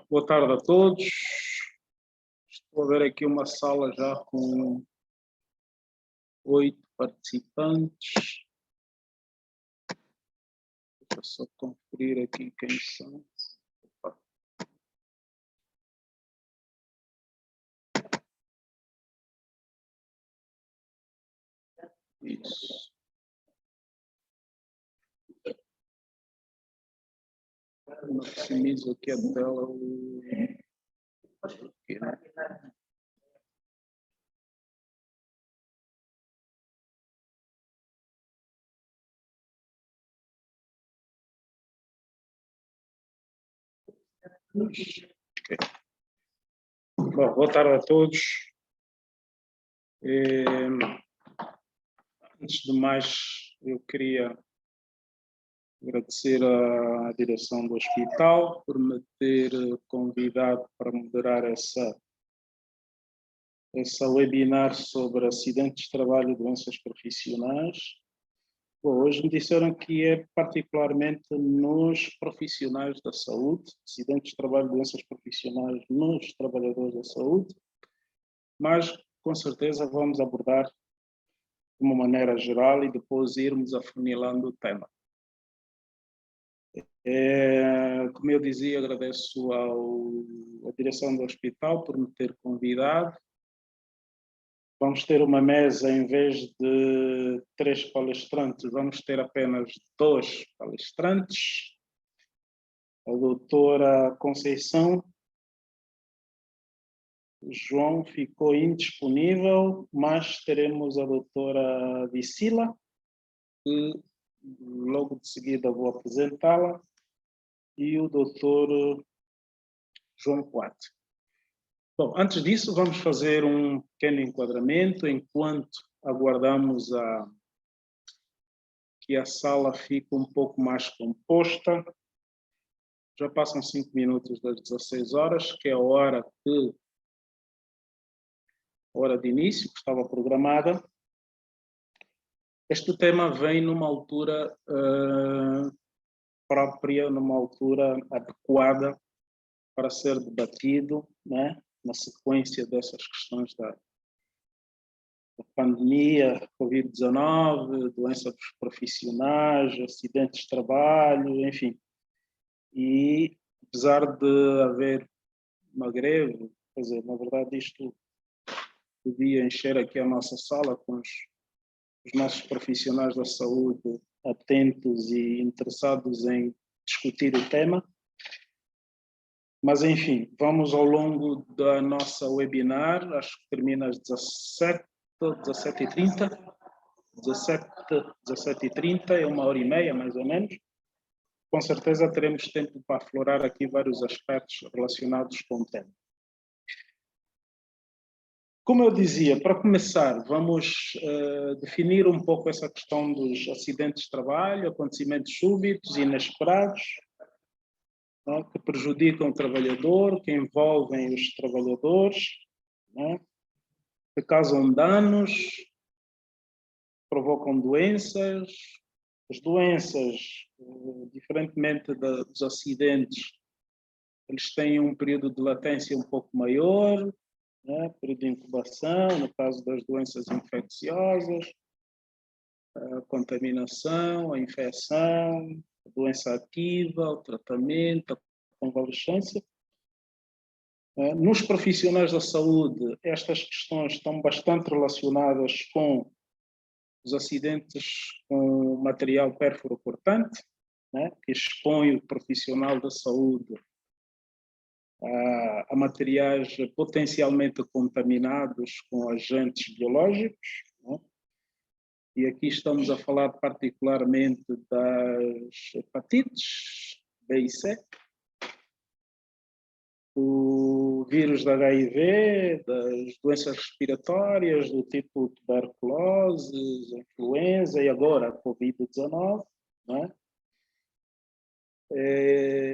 Boa tarde a todos. Estou a ver aqui uma sala já com 8 participantes. Deixa eu só conferir aqui quem são. Isso. Maximizo aqui a tela. Aqui, né? Okay. Bom, boa tarde a todos. Antes de mais, eu queria agradecer à direção do hospital por me ter convidado para moderar essa webinar sobre acidentes de trabalho e doenças profissionais. Bom, hoje me disseram que é particularmente nos profissionais da saúde, acidentes de trabalho e doenças profissionais nos trabalhadores da saúde, mas com certeza vamos abordar de uma maneira geral e depois irmos afunilando o tema. Como eu dizia, agradeço à direção do hospital por me ter convidado. Vamos ter uma mesa, em vez de 3 palestrantes, vamos ter apenas 2 palestrantes. A doutora Conceição João ficou indisponível, mas teremos a doutora Vicila, que logo de seguida vou apresentá-la, e o doutor João Coate. Bom, antes disso, vamos fazer um pequeno enquadramento enquanto aguardamos que a sala fique um pouco mais composta. Já passam 5 minutos das 16 horas, que é a hora de início, que estava programada. Este tema vem numa altura própria, numa altura adequada para ser debatido, né? Na sequência dessas questões da pandemia, Covid-19, doenças profissionais, acidentes de trabalho, enfim. E apesar de haver uma greve, quer dizer, na verdade isto podia encher aqui a nossa sala com os nossos profissionais da saúde atentos e interessados em discutir o tema. Mas, enfim, vamos ao longo da nossa webinar, acho que termina às 17h30, 17h30, é 1h30 mais ou menos. Com certeza teremos tempo para aflorar aqui vários aspectos relacionados com o tema. Como eu dizia, para começar, vamos definir um pouco essa questão dos acidentes de trabalho, acontecimentos súbitos, inesperados, né, que prejudicam o trabalhador, que envolvem os trabalhadores, né, que causam danos, provocam doenças. As doenças, diferentemente dos acidentes, eles têm um período de latência um pouco maior, né, período de incubação, no caso das doenças infecciosas, a contaminação, a infecção, a doença ativa, o tratamento, a convalescência. Nos profissionais da saúde, estas questões estão bastante relacionadas com os acidentes com material pérfuro-cortante, né, que expõe o profissional da saúde a materiais potencialmente contaminados com agentes biológicos, né? E aqui estamos a falar particularmente das hepatites B e C, o vírus da HIV, das doenças respiratórias do tipo tuberculose, influenza e agora a Covid-19, né?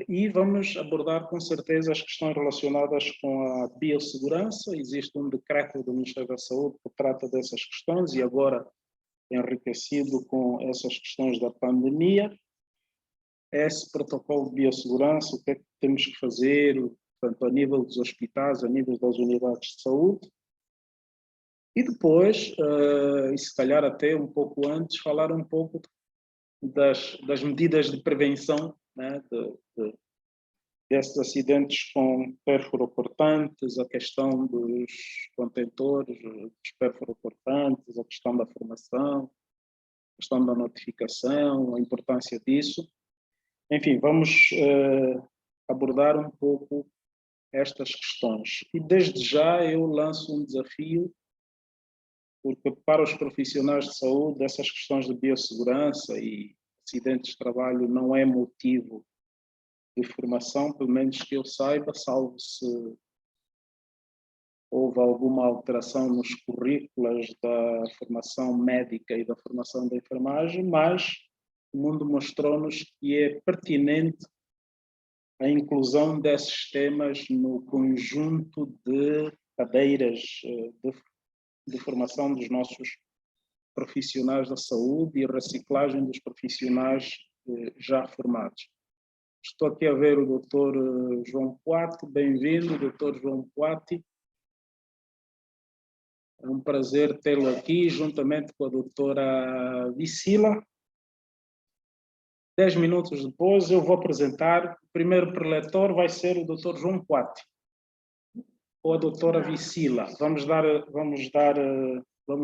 E vamos abordar com certeza as questões relacionadas com a biossegurança. Existe um decreto do Ministério da Saúde que trata dessas questões e agora enriquecido com essas questões da pandemia. esse protocolo de biossegurança, o que é que temos que fazer, portanto, a nível dos hospitais, a nível das unidades de saúde. E depois, e se calhar até um pouco antes, falar um pouco das medidas de prevenção, né, desses acidentes com perfuro-cortantes, a questão dos contentores, dos perfuro-cortantes, a questão da formação, a questão da notificação, a importância disso. Enfim, vamos abordar um pouco estas questões. E desde já eu lanço um desafio, porque para os profissionais de saúde, essas questões de biossegurança e acidentes de trabalho não é motivo de formação, pelo menos que eu saiba, salvo se houve alguma alteração nos currículos da formação médica e da formação da enfermagem, mas o mundo mostrou-nos que é pertinente a inclusão desses temas no conjunto de cadeiras de formação dos nossos profissionais da saúde e reciclagem dos profissionais já formados. Estou aqui a ver o Dr. João Poati, bem-vindo, Dr. João Poati. É um prazer tê-lo aqui, juntamente com a doutora Vicila. 10 minutos depois eu vou apresentar, o primeiro preletor vai ser o Dr. João Poati, ou a doutora Vicila. Vamos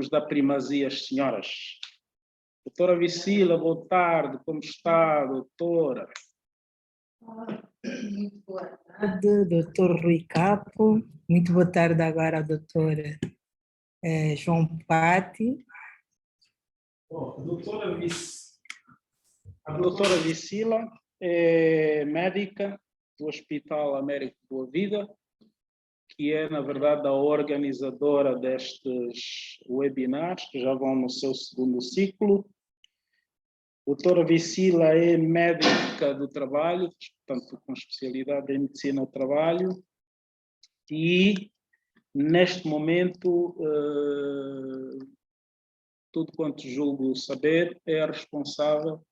dar primazia às senhoras. Doutora Vicila, boa tarde, como está, doutora? Muito boa tarde, doutor Rui Capo. Muito boa tarde agora ao doutor João Poati. A doutora Vicila é médica do Hospital Américo Boa Vida, que é, na verdade, a organizadora destes webinars, que já vão no seu segundo ciclo. Doutora Vicila é médica do trabalho, portanto, com especialidade em medicina do trabalho, e, neste momento, tudo quanto julgo saber, é a responsável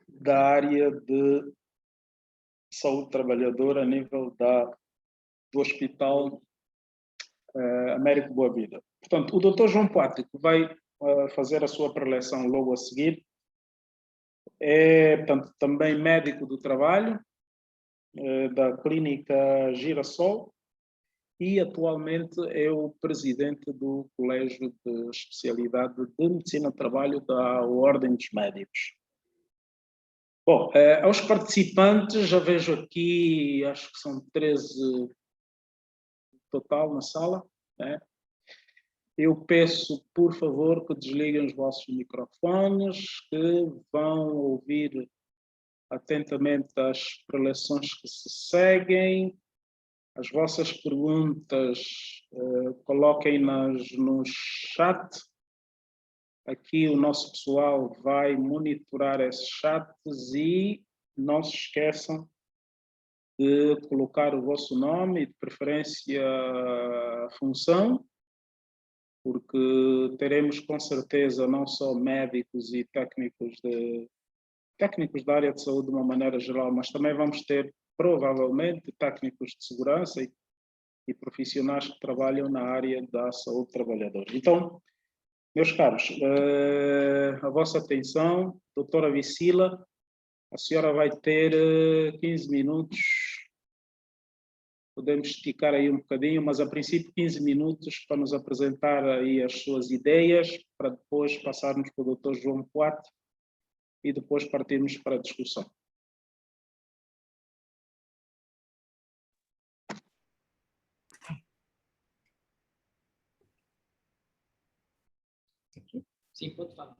da área de saúde trabalhadora a nível do Hospital Américo Boa Vida. Portanto, o Dr. João Poati, que vai fazer a sua preleção logo a seguir, é, portanto, também médico do trabalho da Clínica Girassol e atualmente é o presidente do Colégio de Especialidade de Medicina do Trabalho da Ordem dos Médicos. Bom, aos participantes, já vejo aqui, acho que são 13 total na sala, né? Eu peço, por favor, que desliguem os vossos microfones, que vão ouvir atentamente as preleções que se seguem. As vossas perguntas, coloquem-nas no chat. Aqui o nosso pessoal vai monitorar esses chats e não se esqueçam de colocar o vosso nome e, de preferência, a função, porque teremos com certeza não só médicos e técnicos da área de saúde de uma maneira geral, mas também vamos ter provavelmente técnicos de segurança e profissionais que trabalham na área da saúde trabalhadora. Então, meus caros, a vossa atenção, doutora Vicila, a senhora vai ter 15 minutos. Podemos esticar aí um bocadinho, mas a princípio 15 minutos para nos apresentar aí as suas ideias, para depois passarmos para o Dr. João Poati e depois partirmos para a discussão. Sim, pode falar.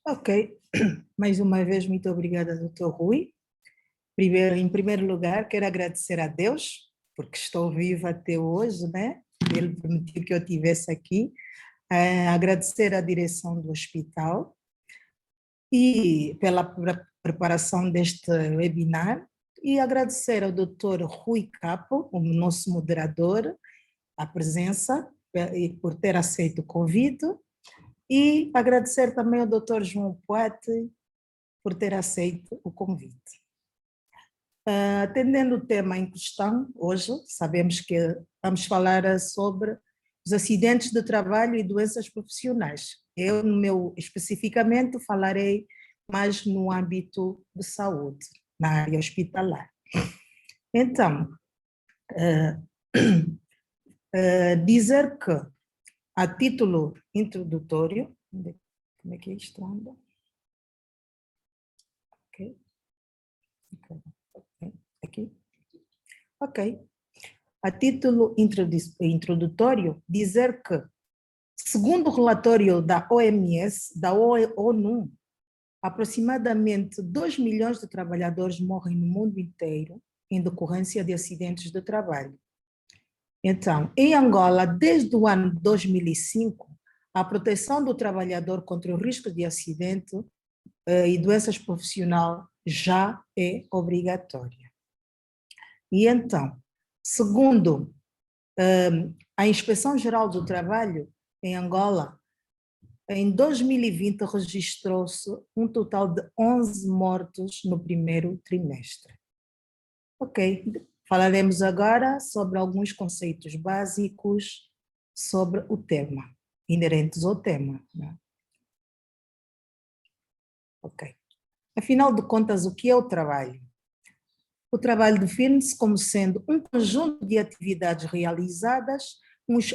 Ok, mais uma vez, muito obrigada, doutor Rui. Em primeiro lugar, quero agradecer a Deus, porque estou viva até hoje, né? Ele permitiu que eu estivesse aqui. Agradecer à direção do hospital e pela preparação deste webinar e agradecer ao doutor Rui Capo, o nosso moderador, a presença e por ter aceito o convite. E agradecer também ao Dr. João Poati por ter aceito o convite. Atendendo o tema em questão, hoje sabemos que vamos falar sobre os acidentes de trabalho e doenças profissionais. Eu, especificamente, falarei mais no âmbito de saúde, na área hospitalar. Então, dizer que, a título introdutório, como é que isto anda? Ok. Aqui? Ok. A título introdutório, dizer que, segundo o relatório da OMS, da ONU, aproximadamente 2 milhões de trabalhadores morrem no mundo inteiro em decorrência de acidentes de trabalho. Então, em Angola, desde o ano 2005, a proteção do trabalhador contra o risco de acidente e doenças profissionais já é obrigatória. E então, segundo a Inspeção Geral do Trabalho em Angola, em 2020 registrou-se um total de 11 mortos no primeiro trimestre. Ok, falaremos agora sobre alguns conceitos básicos sobre o tema, inerentes ao tema, né? Ok. Afinal de contas, o que é o trabalho? O trabalho define-se como sendo um conjunto de atividades realizadas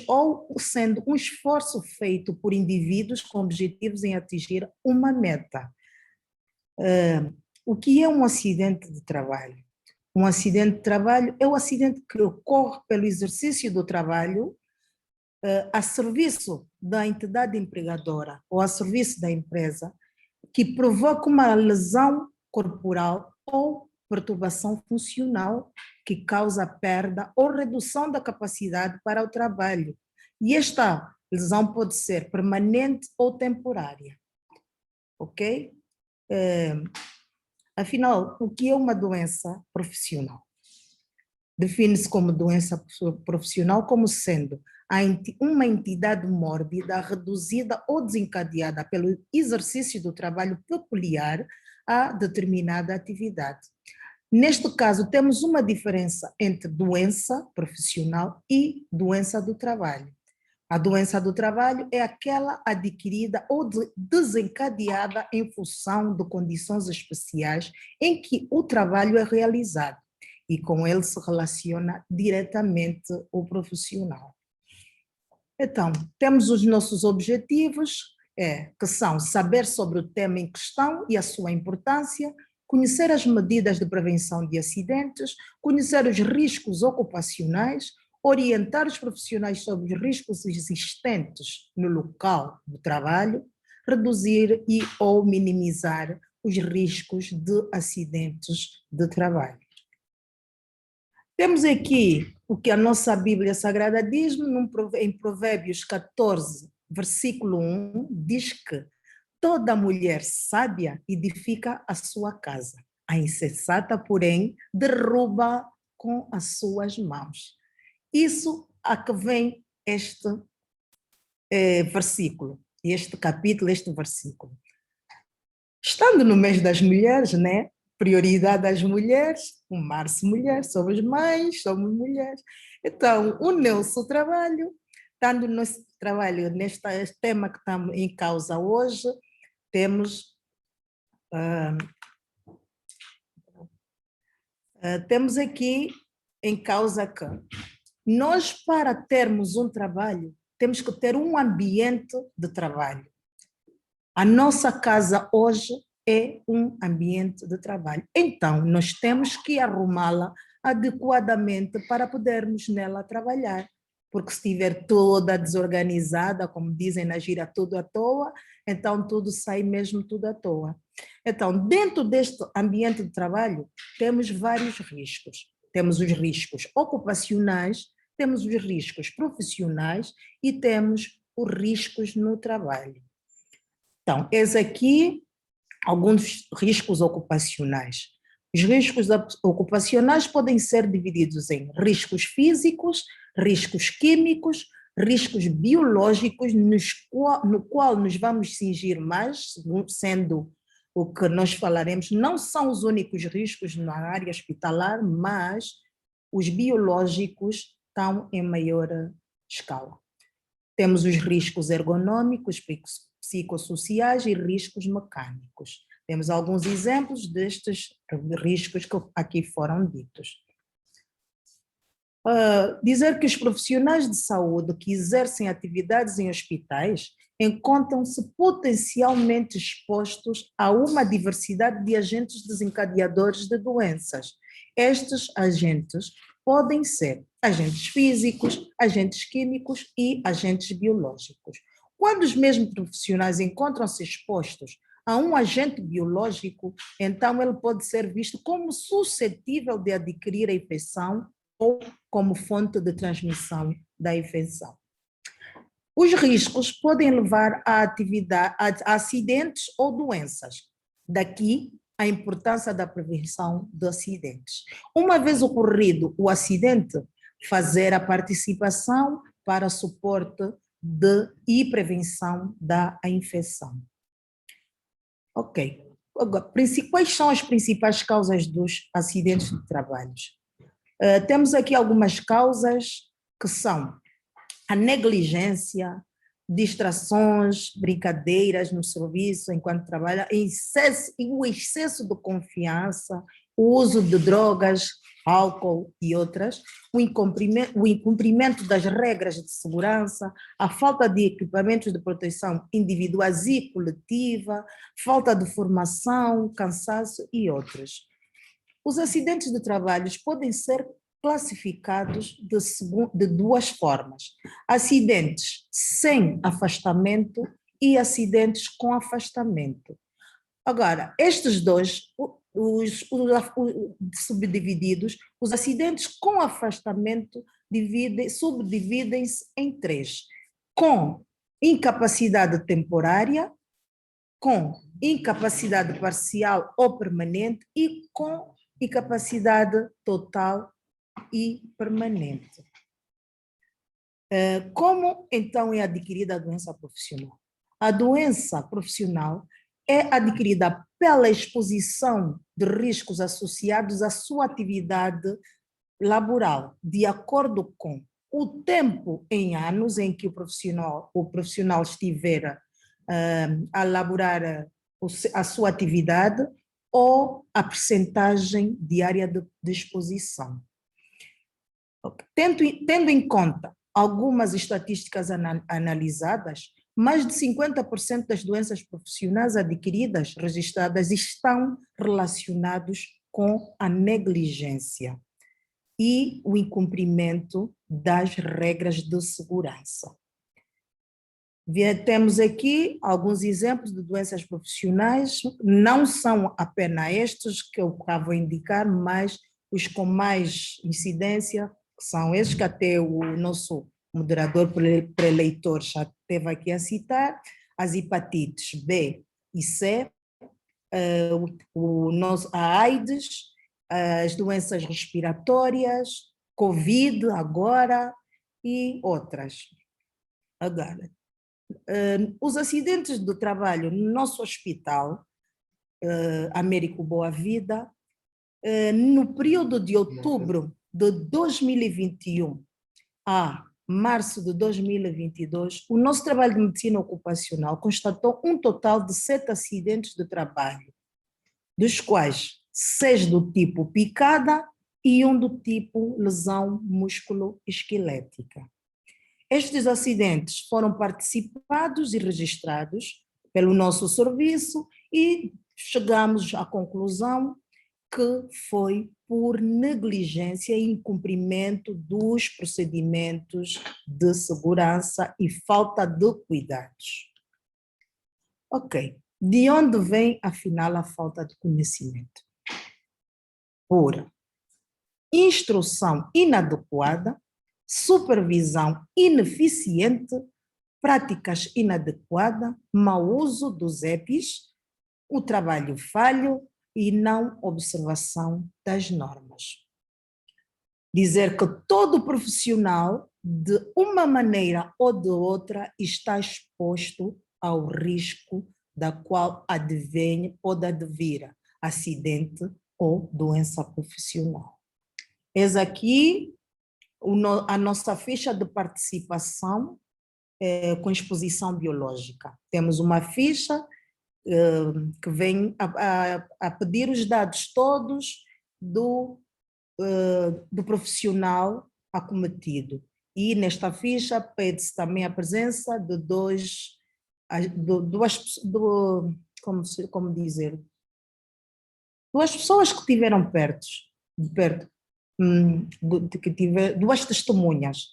ou sendo um esforço feito por indivíduos com objetivos em atingir uma meta. O que é um acidente de trabalho? Um acidente de trabalho é o acidente que ocorre pelo exercício do trabalho a serviço da entidade empregadora ou a serviço da empresa, que provoca uma lesão corporal ou perturbação funcional que causa perda ou redução da capacidade para o trabalho. E esta lesão pode ser permanente ou temporária. Ok? Afinal, o que é uma doença profissional? Define-se como doença profissional como sendo uma entidade mórbida, reduzida ou desencadeada pelo exercício do trabalho peculiar a determinada atividade. Neste caso, temos uma diferença entre doença profissional e doença do trabalho. A doença do trabalho é aquela adquirida ou desencadeada em função de condições especiais em que o trabalho é realizado e com ele se relaciona diretamente o profissional. Então, temos os nossos objetivos, que são saber sobre o tema em questão e a sua importância, conhecer as medidas de prevenção de acidentes, conhecer os riscos ocupacionais, orientar os profissionais sobre os riscos existentes no local do trabalho, reduzir e ou minimizar os riscos de acidentes de trabalho. Temos aqui o que a nossa Bíblia Sagrada diz em Provérbios 14, versículo 1, diz que toda mulher sábia edifica a sua casa, a insensata, porém, derruba com as suas mãos. Isso a que vem este versículo, este capítulo, este versículo. Estando no mês das mulheres, né? Prioridade às mulheres, o março mulher, somos mães, somos mulheres. Então, o nosso trabalho, estando no nosso trabalho neste tema que estamos em causa hoje, temos aqui em causa que nós, para termos um trabalho, temos que ter um ambiente de trabalho. A nossa casa hoje é um ambiente de trabalho. Então, nós temos que arrumá-la adequadamente para podermos nela trabalhar. Porque se estiver toda desorganizada, como dizem na gíria, tudo à toa, então tudo sai mesmo tudo à toa. Então, dentro deste ambiente de trabalho, temos vários riscos. Temos os riscos ocupacionais, temos os riscos profissionais e temos os riscos no trabalho. Então, eis aqui alguns riscos ocupacionais. Os riscos ocupacionais podem ser divididos em riscos físicos, riscos químicos, riscos biológicos, no qual nos vamos cingir mais, sendo o que nós falaremos não são os únicos riscos na área hospitalar, mas os biológicos estão em maior escala. Temos os riscos ergonômicos, psicossociais e riscos mecânicos. Temos alguns exemplos destes riscos que aqui foram ditos. Dizer que os profissionais de saúde que exercem atividades em hospitais encontram-se potencialmente expostos a uma diversidade de agentes desencadeadores de doenças. Estes agentes podem ser agentes físicos, agentes químicos e agentes biológicos. Quando os mesmos profissionais encontram-se expostos a um agente biológico, então ele pode ser visto como suscetível de adquirir a infecção ou como fonte de transmissão da infecção. Os riscos podem levar a acidentes ou doenças. Daqui a importância da prevenção de acidentes. Uma vez ocorrido o acidente, fazer a participação para suporte e prevenção da infecção. Ok. Agora, quais são as principais causas dos acidentes de trabalho? Temos aqui algumas causas que são a negligência, distrações, brincadeiras no serviço enquanto trabalha, o excesso de confiança, o uso de drogas, álcool e outras, o incumprimento das regras de segurança, a falta de equipamentos de proteção individuais e coletiva, falta de formação, cansaço e outros. Os acidentes de trabalho podem ser classificados de duas formas: acidentes sem afastamento e acidentes com afastamento. Agora, estes dois, os subdivididos, os acidentes com afastamento subdividem-se em três: com incapacidade temporária, com incapacidade parcial ou permanente e com incapacidade total e permanente. Como então é adquirida a doença profissional? A doença profissional é adquirida pela exposição de riscos associados à sua atividade laboral, de acordo com o tempo em anos em que o profissional estiver a elaborar a sua atividade ou a percentagem diária de exposição. Tendo em conta algumas estatísticas analisadas, mais de 50% das doenças profissionais adquiridas, registradas, estão relacionados com a negligência e o incumprimento das regras de segurança. Temos aqui alguns exemplos de doenças profissionais, não são apenas estes que eu vou indicar, mas os com mais incidência são estes que até o nosso moderador preleitor já esteve aqui a citar: as hepatites B e C, a AIDS, as doenças respiratórias, Covid agora e outras. Agora, os acidentes do trabalho no nosso hospital, Américo Boa Vida, no período de outubro de 2021 a março de 2022, o nosso trabalho de medicina ocupacional constatou um total de 7 acidentes de trabalho, dos quais 6 do tipo picada e 1 do tipo lesão músculo-esquelética. Estes acidentes foram participados e registrados pelo nosso serviço e chegamos à conclusão que foi por negligência e incumprimento dos procedimentos de segurança e falta de cuidados. Ok, de onde vem afinal a falta de conhecimento? Por instrução inadequada, supervisão ineficiente, práticas inadequadas, mau uso dos EPIs, o trabalho falho e não observação das normas. Dizer que todo profissional, de uma maneira ou de outra, está exposto ao risco da qual pode advir acidente ou doença profissional. Eis aqui a nossa ficha de participação com exposição biológica. Temos uma ficha que vem a pedir os dados todos do profissional acometido. E nesta ficha pede-se também a presença de duas pessoas que estiveram perto, duas testemunhas.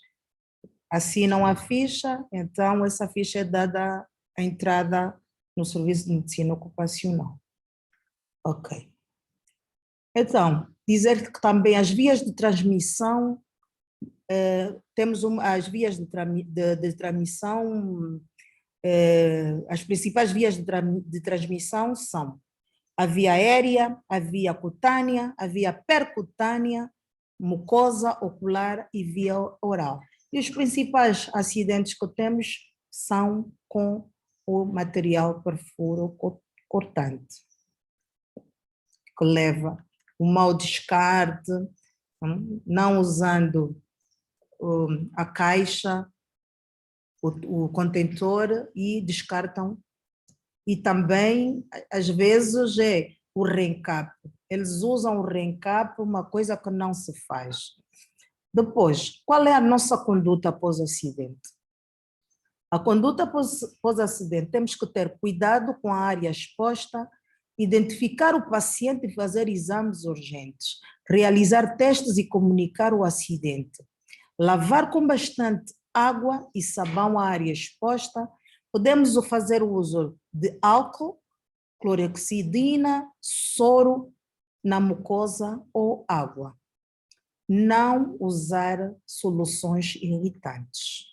Assinam a ficha, então essa ficha é dada a entrada no serviço de medicina ocupacional. Ok. Então, dizer que também as vias de transmissão, temos as vias de transmissão, as principais vias de transmissão são a via aérea, a via cutânea, a via percutânea, mucosa, ocular e via oral. E os principais acidentes que temos são com o material perfuro cortante, que leva o mau descarte, não usando a caixa, o contentor, e descartam. E também, às vezes, é o RENCAP. Eles usam o RENCAP, uma coisa que não se faz. Depois, qual é a nossa conduta após acidente? A conduta após acidente, temos que ter cuidado com a área exposta, identificar o paciente e fazer exames urgentes, realizar testes e comunicar o acidente, lavar com bastante água e sabão a área exposta. Podemos fazer o uso de álcool, cloroxidina, soro na mucosa ou água. Não usar soluções irritantes.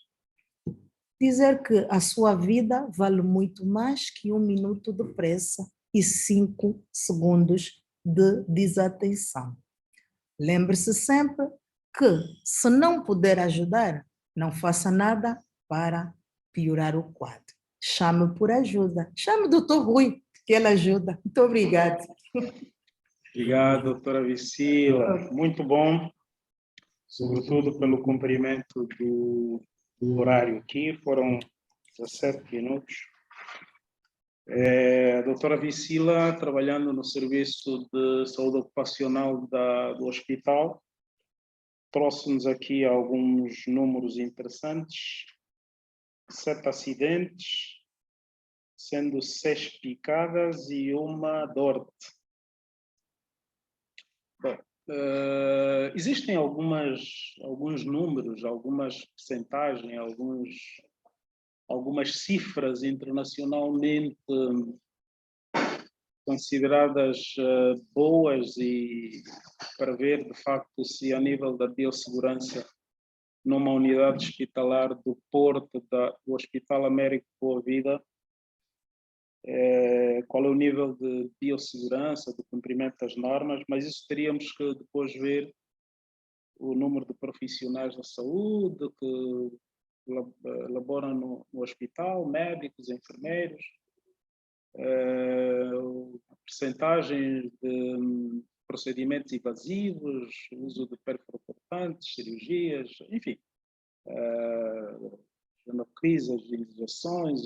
Dizer que a sua vida vale muito mais que 1 minuto de pressa e 5 segundos de desatenção. Lembre-se sempre que, se não puder ajudar, não faça nada para piorar o quadro. Chame por ajuda. Chame o doutor Rui, que ele ajuda. Muito obrigada. Obrigado, doutora Vicila. Muito bom, sobretudo pelo cumprimento do horário aqui. Foram 17 minutos. A doutora Vicila, trabalhando no Serviço de Saúde Ocupacional do hospital, trouxe-nos aqui alguns números interessantes. 7 acidentes, sendo 6 picadas e 1 dorte. Bom, existem alguns números, algumas percentagens, algumas cifras internacionalmente consideradas boas e para ver, de facto, se a nível da biossegurança numa unidade hospitalar do Porto, do Hospital Américo Boa Vida, qual é o nível de biossegurança, do cumprimento das normas, mas isso teríamos que depois ver o número de profissionais da saúde que laboram no hospital, médicos, enfermeiros, percentagens de procedimentos invasivos, uso de perfuracortantes, cirurgias, enfim, crises, injeções.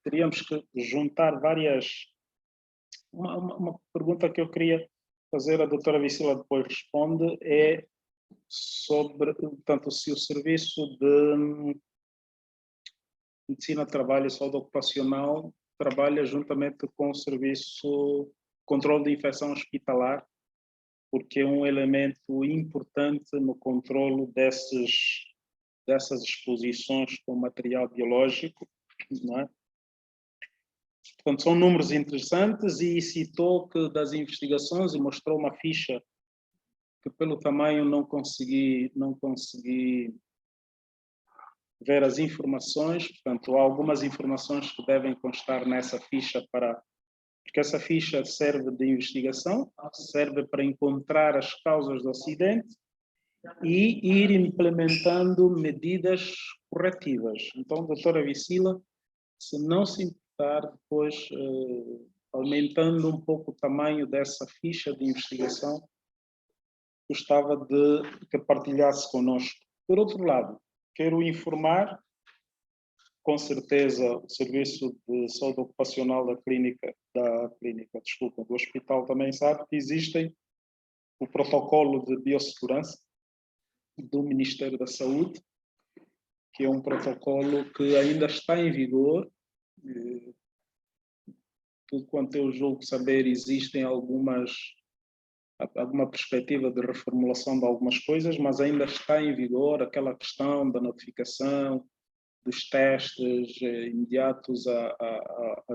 Teríamos que juntar várias. Uma pergunta que eu queria fazer, a doutora Vicila depois responde, é sobre, portanto, se o Serviço de Medicina, Trabalho e Saúde Ocupacional trabalha juntamente com o Serviço de Controle de Infecção Hospitalar, porque é um elemento importante no controlo dessas exposições com material biológico, não é? Portanto, são números interessantes, e citou que das investigações, e mostrou uma ficha que pelo tamanho não consegui ver as informações. Portanto, há algumas informações que devem constar nessa ficha, porque essa ficha serve de investigação, serve para encontrar as causas do acidente e ir implementando medidas corretivas. Então, doutora Vicila, se não se estar depois aumentando um pouco o tamanho dessa ficha de investigação. Gostava de que partilhasse connosco. Por outro lado, quero informar, com certeza, o Serviço de Saúde Ocupacional do hospital também sabe que existem o protocolo de biossegurança do Ministério da Saúde, que é um protocolo que ainda está em vigor. Tudo quanto eu julgo saber, existem alguma perspectiva de reformulação de algumas coisas, mas ainda está em vigor aquela questão da notificação, dos testes imediatos à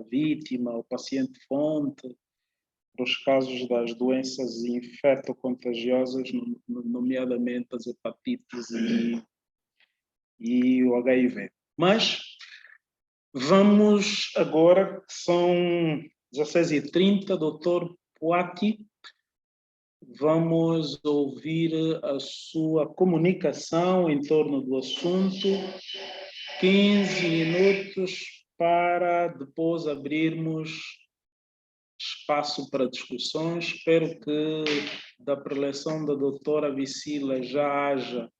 vítima, ao paciente-fonte, para os casos das doenças infectocontagiosas, nomeadamente as hepatites e o HIV. Mas vamos agora, que são 16h30, doutor Poati, vamos ouvir a sua comunicação em torno do assunto. 15 minutos para depois abrirmos espaço para discussões. Espero que da preleção da doutora Vicila já haja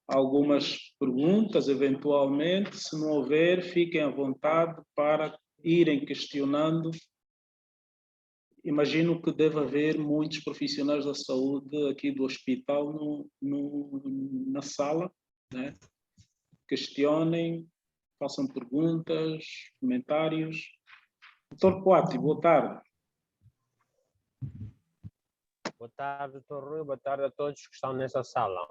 algumas perguntas, eventualmente. Se não houver, fiquem à vontade para irem questionando. Imagino que deve haver muitos profissionais da saúde aqui do hospital na sala, né? Questionem, façam perguntas, comentários. Doutor Poati, boa tarde. Boa tarde, doutor Rui. Boa tarde a todos que estão nessa sala.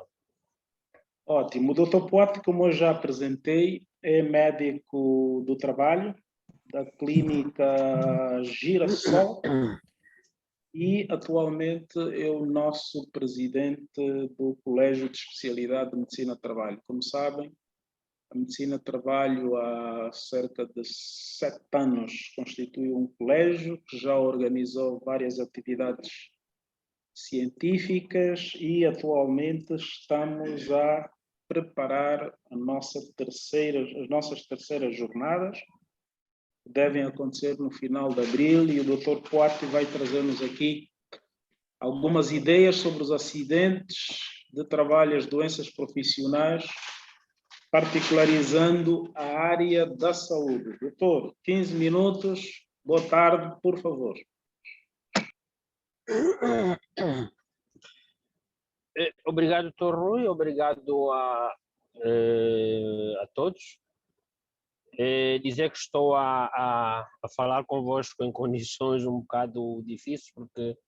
Ótimo. O doutor Poati, como eu já apresentei, é médico do trabalho da clínica Girassol e atualmente é o nosso presidente do Colégio de Especialidade de Medicina do Trabalho. Como sabem, a Medicina do Trabalho há cerca de 7 anos constituiu um colégio que já organizou várias atividades científicas e atualmente estamos a preparar as nossas terceiras jornadas, que devem acontecer no final de abril, e o Dr. Poati vai trazer-nos aqui algumas ideias sobre os acidentes de trabalho, as doenças profissionais, particularizando a área da saúde. Doutor, 15 minutos, boa tarde, por favor. Obrigado, doutor Rui, obrigado a todos. Dizer que estou a falar convosco em condições um bocado difíceis, porque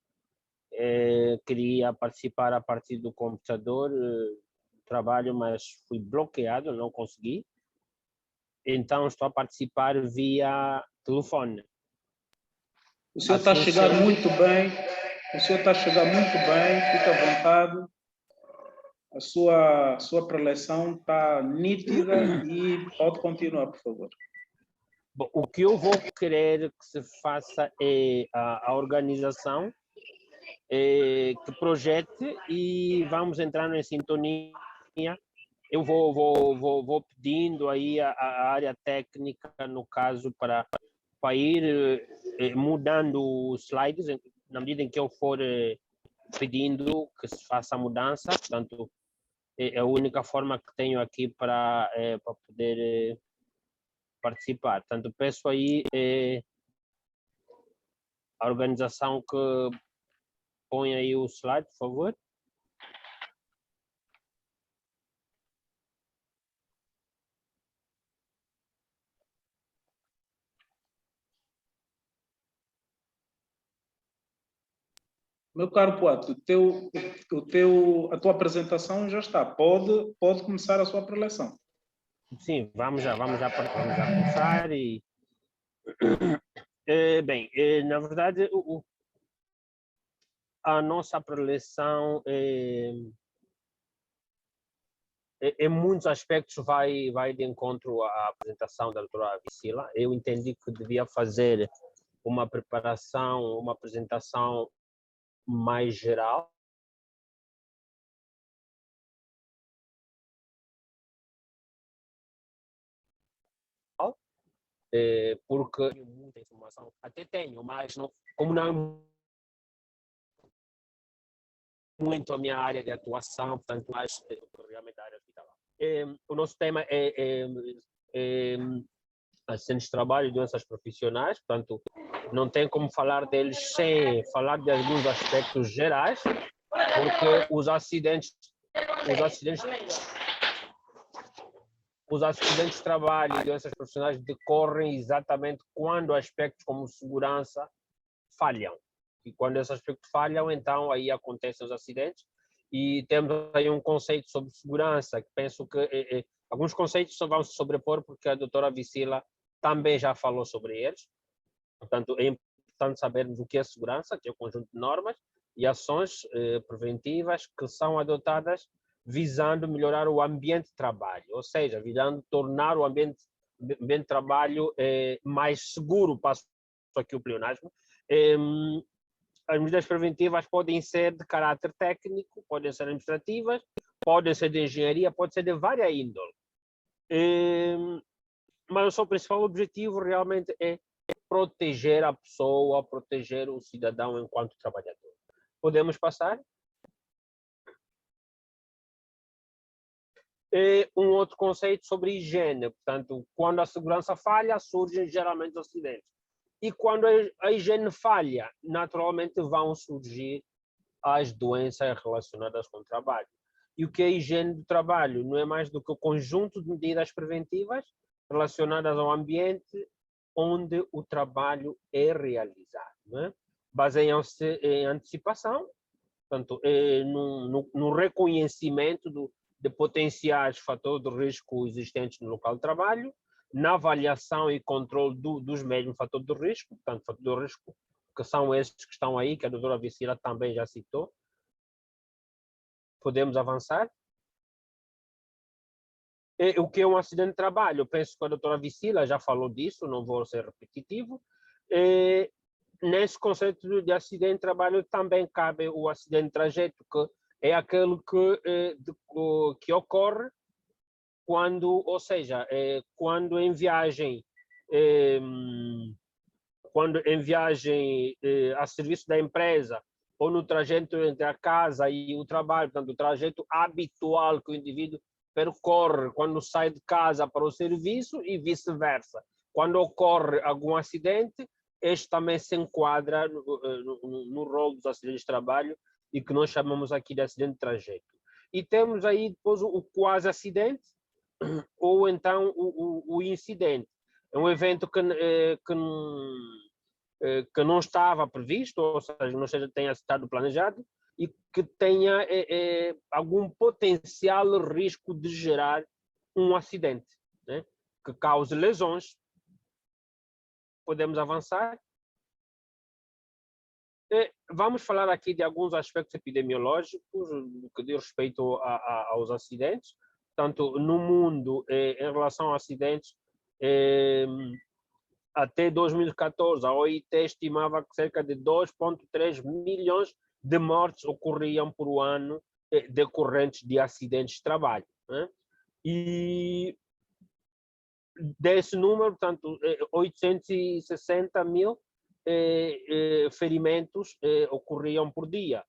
queria participar a partir do computador, trabalho, mas fui bloqueado, não consegui. Então estou a participar via telefone. O senhor está a chegar muito bem, fica à vontade. A sua preleção está nítida e pode continuar, por favor. Bom, o que eu vou querer que se faça é a organização, que projete, e vamos entrar em sintonia. Eu vou pedindo aí a área técnica, no caso, para ir mudando os slides na medida em que eu for pedindo que se faça a mudança. Portanto, é a única forma que tenho aqui para poder participar. Portanto, peço aí a organização que põe aí o slide, por favor. Meu caro Poati, a tua apresentação já está. Pode começar a sua preleção. Sim, vamos já começar. Bem, na verdade, a nossa preleção em muitos aspectos vai de encontro à apresentação da doutora Vicila. Eu entendi que devia fazer uma apresentação mais geral, porque tenho muita informação, até tenho, mas não, como não é muito a minha área de atuação, portanto, mais realmente a área hospitalar. O nosso tema é assistentes de trabalho e doenças profissionais, portanto, não tem como falar deles sem falar de alguns aspectos gerais, porque os acidentes de trabalho e doenças profissionais decorrem exatamente quando aspectos como segurança falham. E quando esses aspectos falham, então aí acontecem os acidentes. E temos aí um conceito sobre segurança, que penso que alguns conceitos só vão se sobrepor, porque a doutora Vicila também já falou sobre eles. Portanto, é importante sabermos o que é segurança, que é o conjunto de normas e ações preventivas que são adotadas visando melhorar o ambiente de trabalho, ou seja, visando tornar o ambiente de trabalho mais seguro. Passo aqui o pleonasmo. As medidas preventivas podem ser de caráter técnico, podem ser administrativas, podem ser de engenharia, pode ser de várias índole. Mas o seu principal objetivo realmente é proteger a pessoa, proteger o cidadão enquanto trabalhador. Podemos passar? Um outro conceito sobre higiene. Portanto, quando a segurança falha, surgem geralmente os acidentes. E quando a higiene falha, naturalmente vão surgir as doenças relacionadas com o trabalho. E o que é a higiene do trabalho? Não é mais do que o conjunto de medidas preventivas relacionadas ao ambiente onde o trabalho é realizado. Né? Baseiam-se em antecipação, portanto, no reconhecimento de potenciais fatores de risco existentes no local de trabalho, na avaliação e controle dos mesmos fatores de risco, portanto, fatores de risco que são esses que estão aí, que a doutora Vicila também já citou. Podemos avançar? O que é um acidente de trabalho? Eu penso que a doutora Vicila já falou disso, não vou ser repetitivo. Nesse conceito de acidente de trabalho também cabe o acidente de trajeto, que é aquele que ocorre quando, ou seja, quando em viagem a serviço da empresa ou no trajeto entre a casa e o trabalho, portanto, o trajeto habitual que o indivíduo percorre quando sai de casa para o serviço e vice-versa. Quando ocorre algum acidente, este também se enquadra no rol dos acidentes de trabalho e que nós chamamos aqui de acidente de trajeto. E temos aí depois o quase acidente ou então o incidente. É um evento que não estava previsto, ou seja, não tenha estado planejado, e que tenha algum potencial risco de gerar um acidente, né? Que cause lesões. Podemos avançar? Vamos falar aqui de alguns aspectos epidemiológicos no que diz respeito aos acidentes. Portanto, no mundo, em relação a acidentes, até 2014, a OIT estimava que cerca de 2,3 milhões de mortes ocorriam por ano decorrentes de acidentes de trabalho. Né? E desse número, portanto, 860 mil ferimentos ocorriam por dia.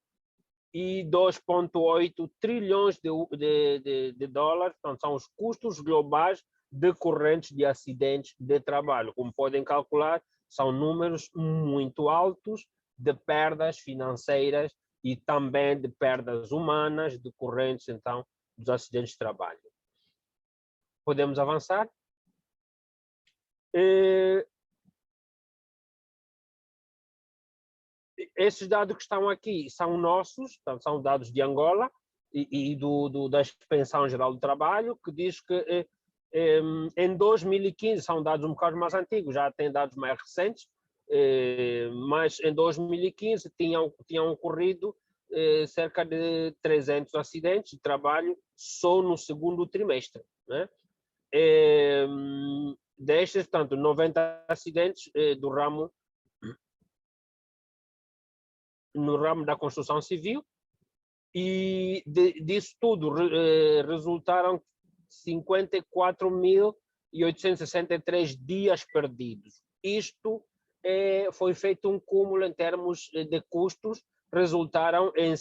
E 2,8 trilhões de dólares, portanto, são os custos globais decorrentes de acidentes de trabalho. Como podem calcular, são números muito altos de perdas financeiras e também de perdas humanas decorrentes, então, dos acidentes de trabalho. Podemos avançar? Esses dados que estão aqui são nossos, portanto, são dados de Angola e da Inspeção Geral do Trabalho, que diz que em 2015, são dados um bocado mais antigos, já tem dados mais recentes, mas em 2015 tinham ocorrido cerca de 300 acidentes de trabalho só no segundo trimestre. Né? Destes, portanto, 90 acidentes no ramo da construção civil, e disso tudo resultaram 54 mil 863 dias perdidos. Isto foi feito um cúmulo em termos de custos, resultaram em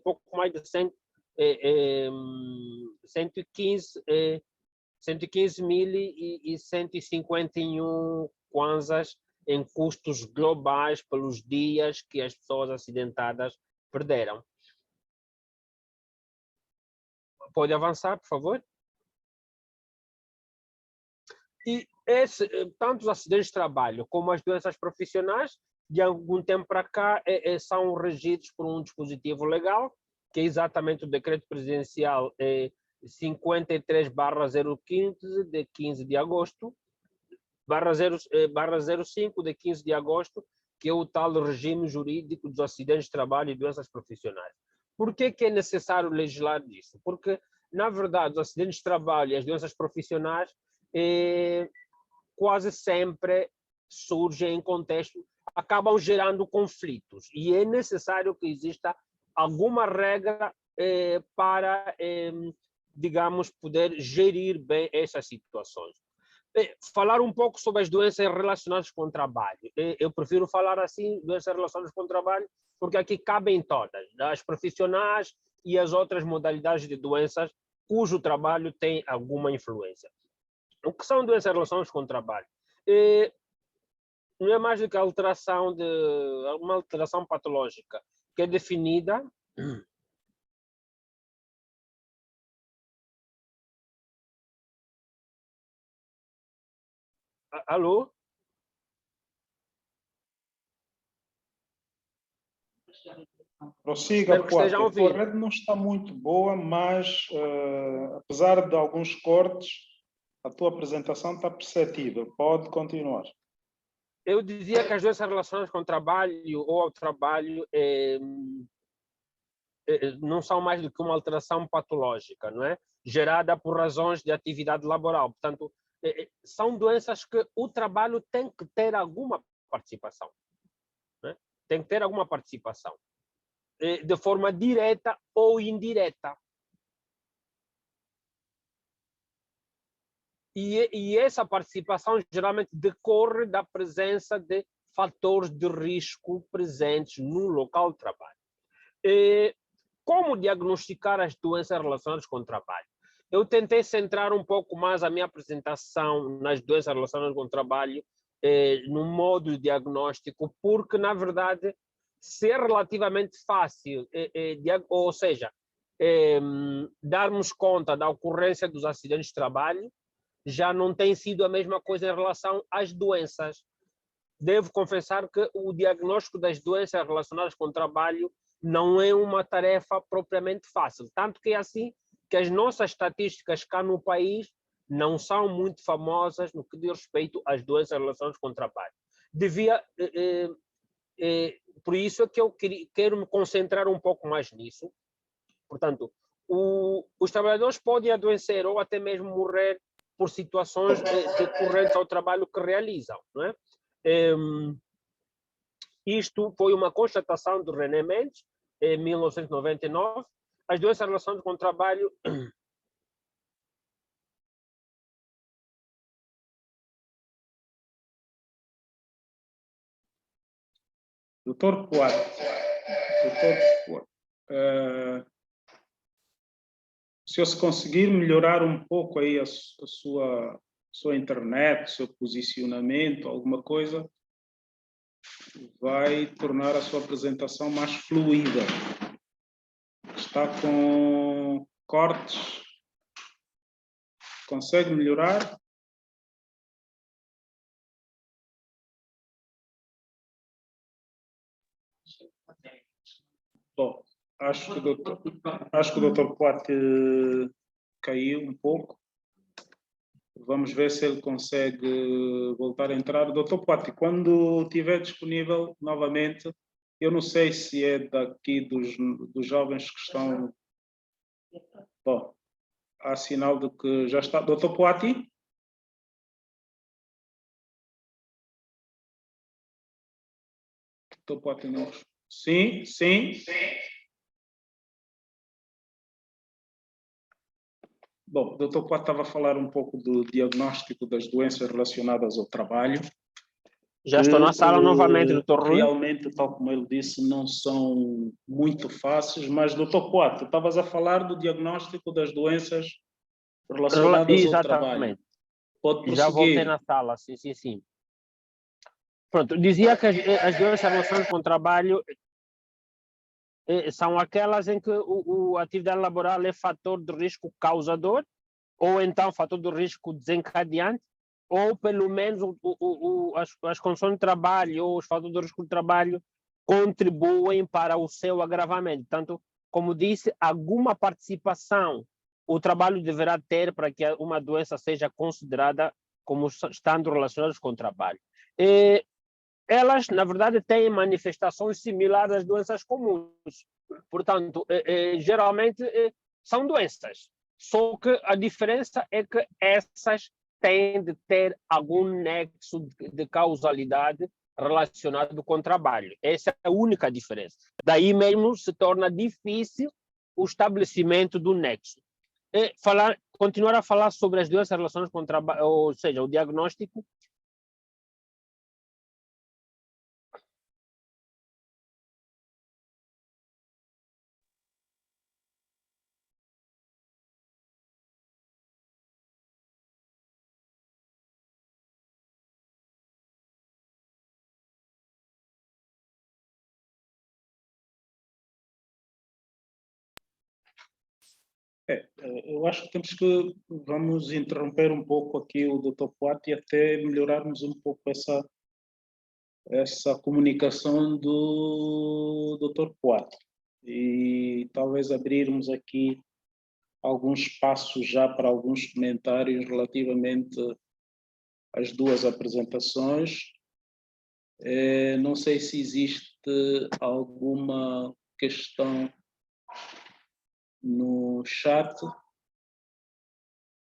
pouco mais de 115.151 kwanzas em custos globais pelos dias que as pessoas acidentadas perderam. Pode avançar, por favor? E tanto os acidentes de trabalho como as doenças profissionais, de algum tempo para cá, são regidos por um dispositivo legal, que é exatamente o Decreto Presidencial 53/015, de 15 de agosto, /05, de 15 de agosto, que é o tal regime jurídico dos acidentes de trabalho e doenças profissionais. Por que é necessário legislar disso? Porque, na verdade, os acidentes de trabalho e as doenças profissionais quase sempre surgem em contexto, acabam gerando conflitos, e é necessário que exista alguma regra para, digamos, poder gerir bem essas situações. Falar um pouco sobre as doenças relacionadas com o trabalho. Eu prefiro falar assim, doenças relacionadas com o trabalho, porque aqui cabem todas, as profissionais e as outras modalidades de doenças cujo trabalho tem alguma influência. O que são doenças relacionadas com o trabalho? Não é mais do que uma alteração patológica que é definida Alô? Prossiga, Espero que Poate. estejam a A tua ouvir. rede não está muito boa, mas apesar de alguns cortes, a tua apresentação está perceptível. Pode continuar. Eu dizia que as doenças relacionadas com o trabalho ou ao trabalho não são mais do que uma alteração patológica, não é? Gerada por razões de atividade laboral. Portanto, são doenças que o trabalho tem que ter alguma participação. Não é? Tem que ter alguma participação. De forma direta ou indireta. E essa participação geralmente decorre da presença de fatores de risco presentes no local de trabalho. Como diagnosticar as doenças relacionadas com o trabalho? Eu tentei centrar um pouco mais a minha apresentação nas doenças relacionadas com o trabalho, no modo diagnóstico, porque, na verdade, ser relativamente fácil, ou seja, darmos conta da ocorrência dos acidentes de trabalho, já não tem sido a mesma coisa em relação às doenças. Devo confessar que o diagnóstico das doenças relacionadas com o trabalho não é uma tarefa propriamente fácil. Tanto que é assim que as nossas estatísticas cá no país não são muito famosas no que diz respeito às doenças relacionadas com o trabalho. Por isso é que eu quero me concentrar um pouco mais nisso. Portanto, os trabalhadores podem adoecer ou até mesmo morrer por situações decorrentes ao trabalho que realizam, não é? Isto foi uma constatação do René Mendes, em 1999. As doenças relacionadas com o trabalho Doutor Poate, se eu conseguir melhorar um pouco aí a sua internet, o seu posicionamento, alguma coisa, vai tornar a sua apresentação mais fluida. Está com cortes? Consegue melhorar? Bom, acho que o doutor Poate caiu um pouco. Vamos ver se ele consegue voltar a entrar. Doutor Poate, quando estiver disponível novamente, eu não sei se é daqui dos jovens que estão... Bom, há sinal de que já está. Doutor Poate? Doutor Poate não. Sim, sim. Bom, o Dr. Quat estava a falar um pouco do diagnóstico das doenças relacionadas ao trabalho. Já estou na sala novamente, Dr. Rui. Realmente, tal como ele disse, não são muito fáceis, mas, Dr. Quat, estavas a falar do diagnóstico das doenças relacionadas ao trabalho. Exatamente. Pode prosseguir. Já voltei na sala, sim, sim, sim. Pronto, dizia que as doenças relacionadas com o trabalho são aquelas em que a atividade laboral é fator de risco causador, ou então fator de risco desencadeante, ou pelo menos as condições de trabalho ou os fatores de risco de trabalho contribuem para o seu agravamento. Portanto, como disse, alguma participação o trabalho deverá ter para que uma doença seja considerada como estando relacionada com o trabalho. Elas, na verdade, têm manifestações similares às doenças comuns. Portanto, geralmente são doenças. Só que a diferença é que essas têm de ter algum nexo de causalidade relacionado com o trabalho. Essa é a única diferença. Daí mesmo se torna difícil o estabelecimento do nexo. Continuar a falar sobre as doenças relacionadas com o trabalho, ou seja, o diagnóstico. Eu acho que vamos interromper um pouco aqui o Dr. Quat e até melhorarmos um pouco essa comunicação do Dr. Quat. E talvez abrirmos aqui alguns espaços já para alguns comentários relativamente às duas apresentações. Não sei se existe alguma questão no chat.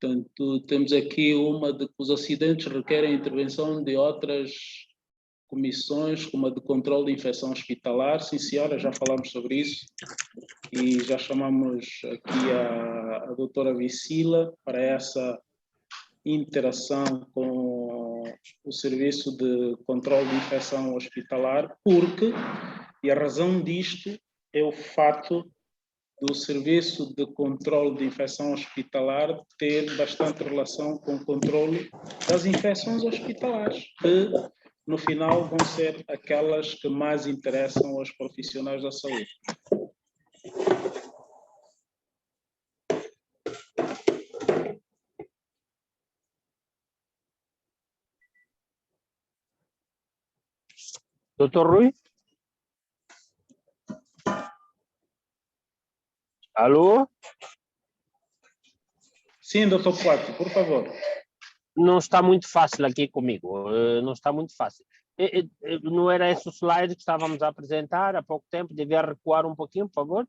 Portanto, temos aqui uma de que os acidentes requerem a intervenção de outras comissões, como a de controle de infecção hospitalar. Sim, senhora, já falamos sobre isso e já chamamos aqui a doutora Vicila para essa interação com o serviço de controle de infecção hospitalar, e a razão disto é o fato do serviço de controle de infecção hospitalar ter bastante relação com o controle das infecções hospitalares, que no final vão ser aquelas que mais interessam aos profissionais da saúde. Doutor Rui? Alô? Sim, doutor Quat, por favor. Não está muito fácil aqui comigo, não está muito fácil. Não era esse o slide que estávamos a apresentar há pouco tempo? Devia recuar um pouquinho, por favor?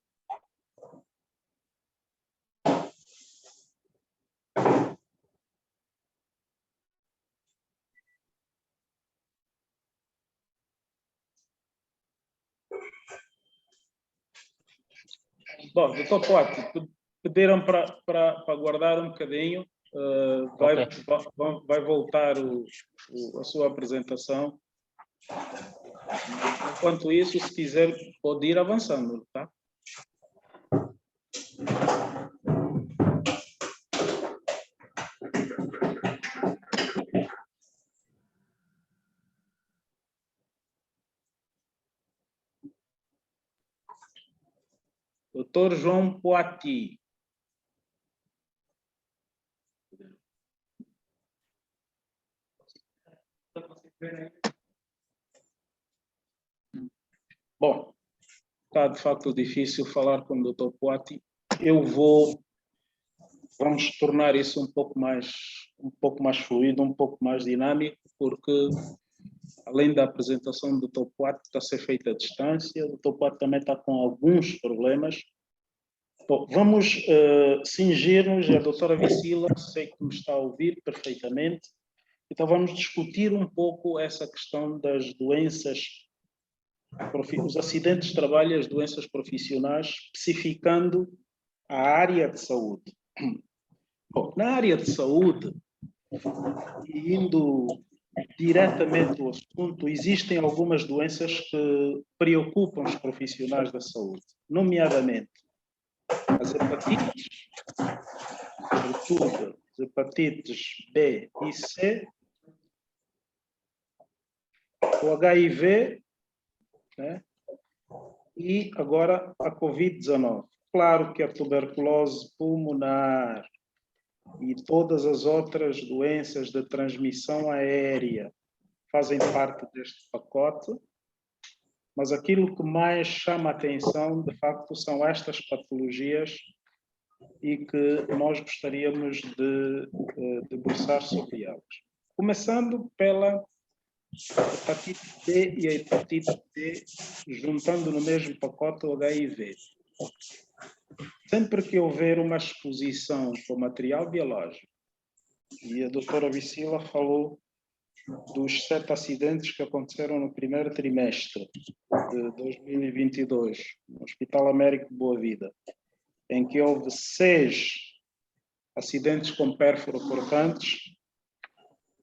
Bom, doutor Quat, pediram para guardar um bocadinho. Vai voltar a sua apresentação. Enquanto isso, se quiser, pode ir avançando, tá? Doutor João Poati. Bom, está de facto difícil falar com o Dr. Poati. Vamos tornar isso um pouco mais fluido, um pouco mais dinâmico, porque além da apresentação do Dr. Poati está a ser feita à distância, o Dr. Poati também está com alguns problemas. Bom, vamos cingir-nos, a doutora Vicila, sei que me está a ouvir perfeitamente, então vamos discutir um pouco essa questão das doenças, os acidentes de trabalho e as doenças profissionais, especificando a área de saúde. Bom, na área de saúde, e indo diretamente ao assunto, existem algumas doenças que preocupam os profissionais da saúde, nomeadamente as hepatites, sobretudo as hepatites B e C, o HIV, né? E agora a Covid-19. Claro que a tuberculose pulmonar e todas as outras doenças de transmissão aérea fazem parte deste pacote, mas aquilo que mais chama a atenção, de facto, são estas patologias e que nós gostaríamos de debruçar sobre elas. Começando pela hepatite B e a hepatite D, juntando no mesmo pacote o HIV. Sempre que houver uma exposição com material biológico, e a doutora Vicila falou dos 7 acidentes que aconteceram no primeiro trimestre de 2022, no Hospital Américo de Boa Vida, em que houve 6 acidentes com pérfuro cortantes,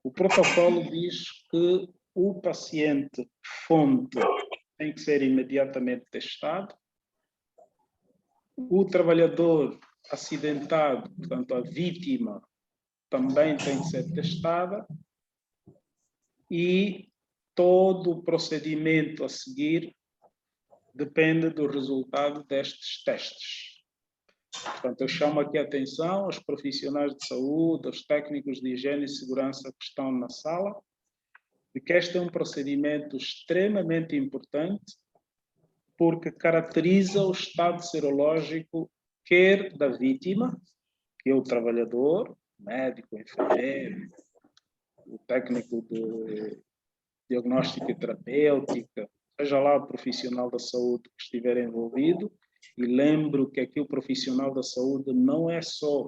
o protocolo diz que o paciente fonte tem que ser imediatamente testado, o trabalhador acidentado, portanto a vítima, também tem que ser testada e todo o procedimento a seguir depende do resultado destes testes. Portanto, eu chamo aqui a atenção aos profissionais de saúde, aos técnicos de higiene e segurança que estão na sala, de que este é um procedimento extremamente importante, porque caracteriza o estado serológico quer da vítima, que é o trabalhador, médico, enfermeiro, o técnico de diagnóstica e terapêutica, seja lá o profissional da saúde que estiver envolvido, e lembro que aqui o profissional da saúde não é só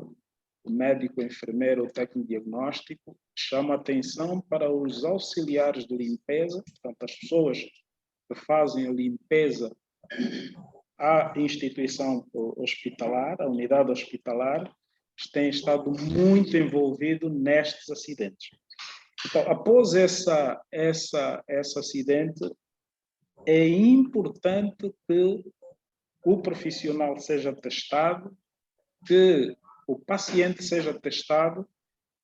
o médico, o enfermeiro, o técnico diagnóstico, chama atenção para os auxiliares de limpeza, portanto, as pessoas que fazem a limpeza à instituição hospitalar, à unidade hospitalar, têm estado muito envolvidos nestes acidentes. Então, após esse acidente, é importante que o profissional seja testado, que o paciente seja testado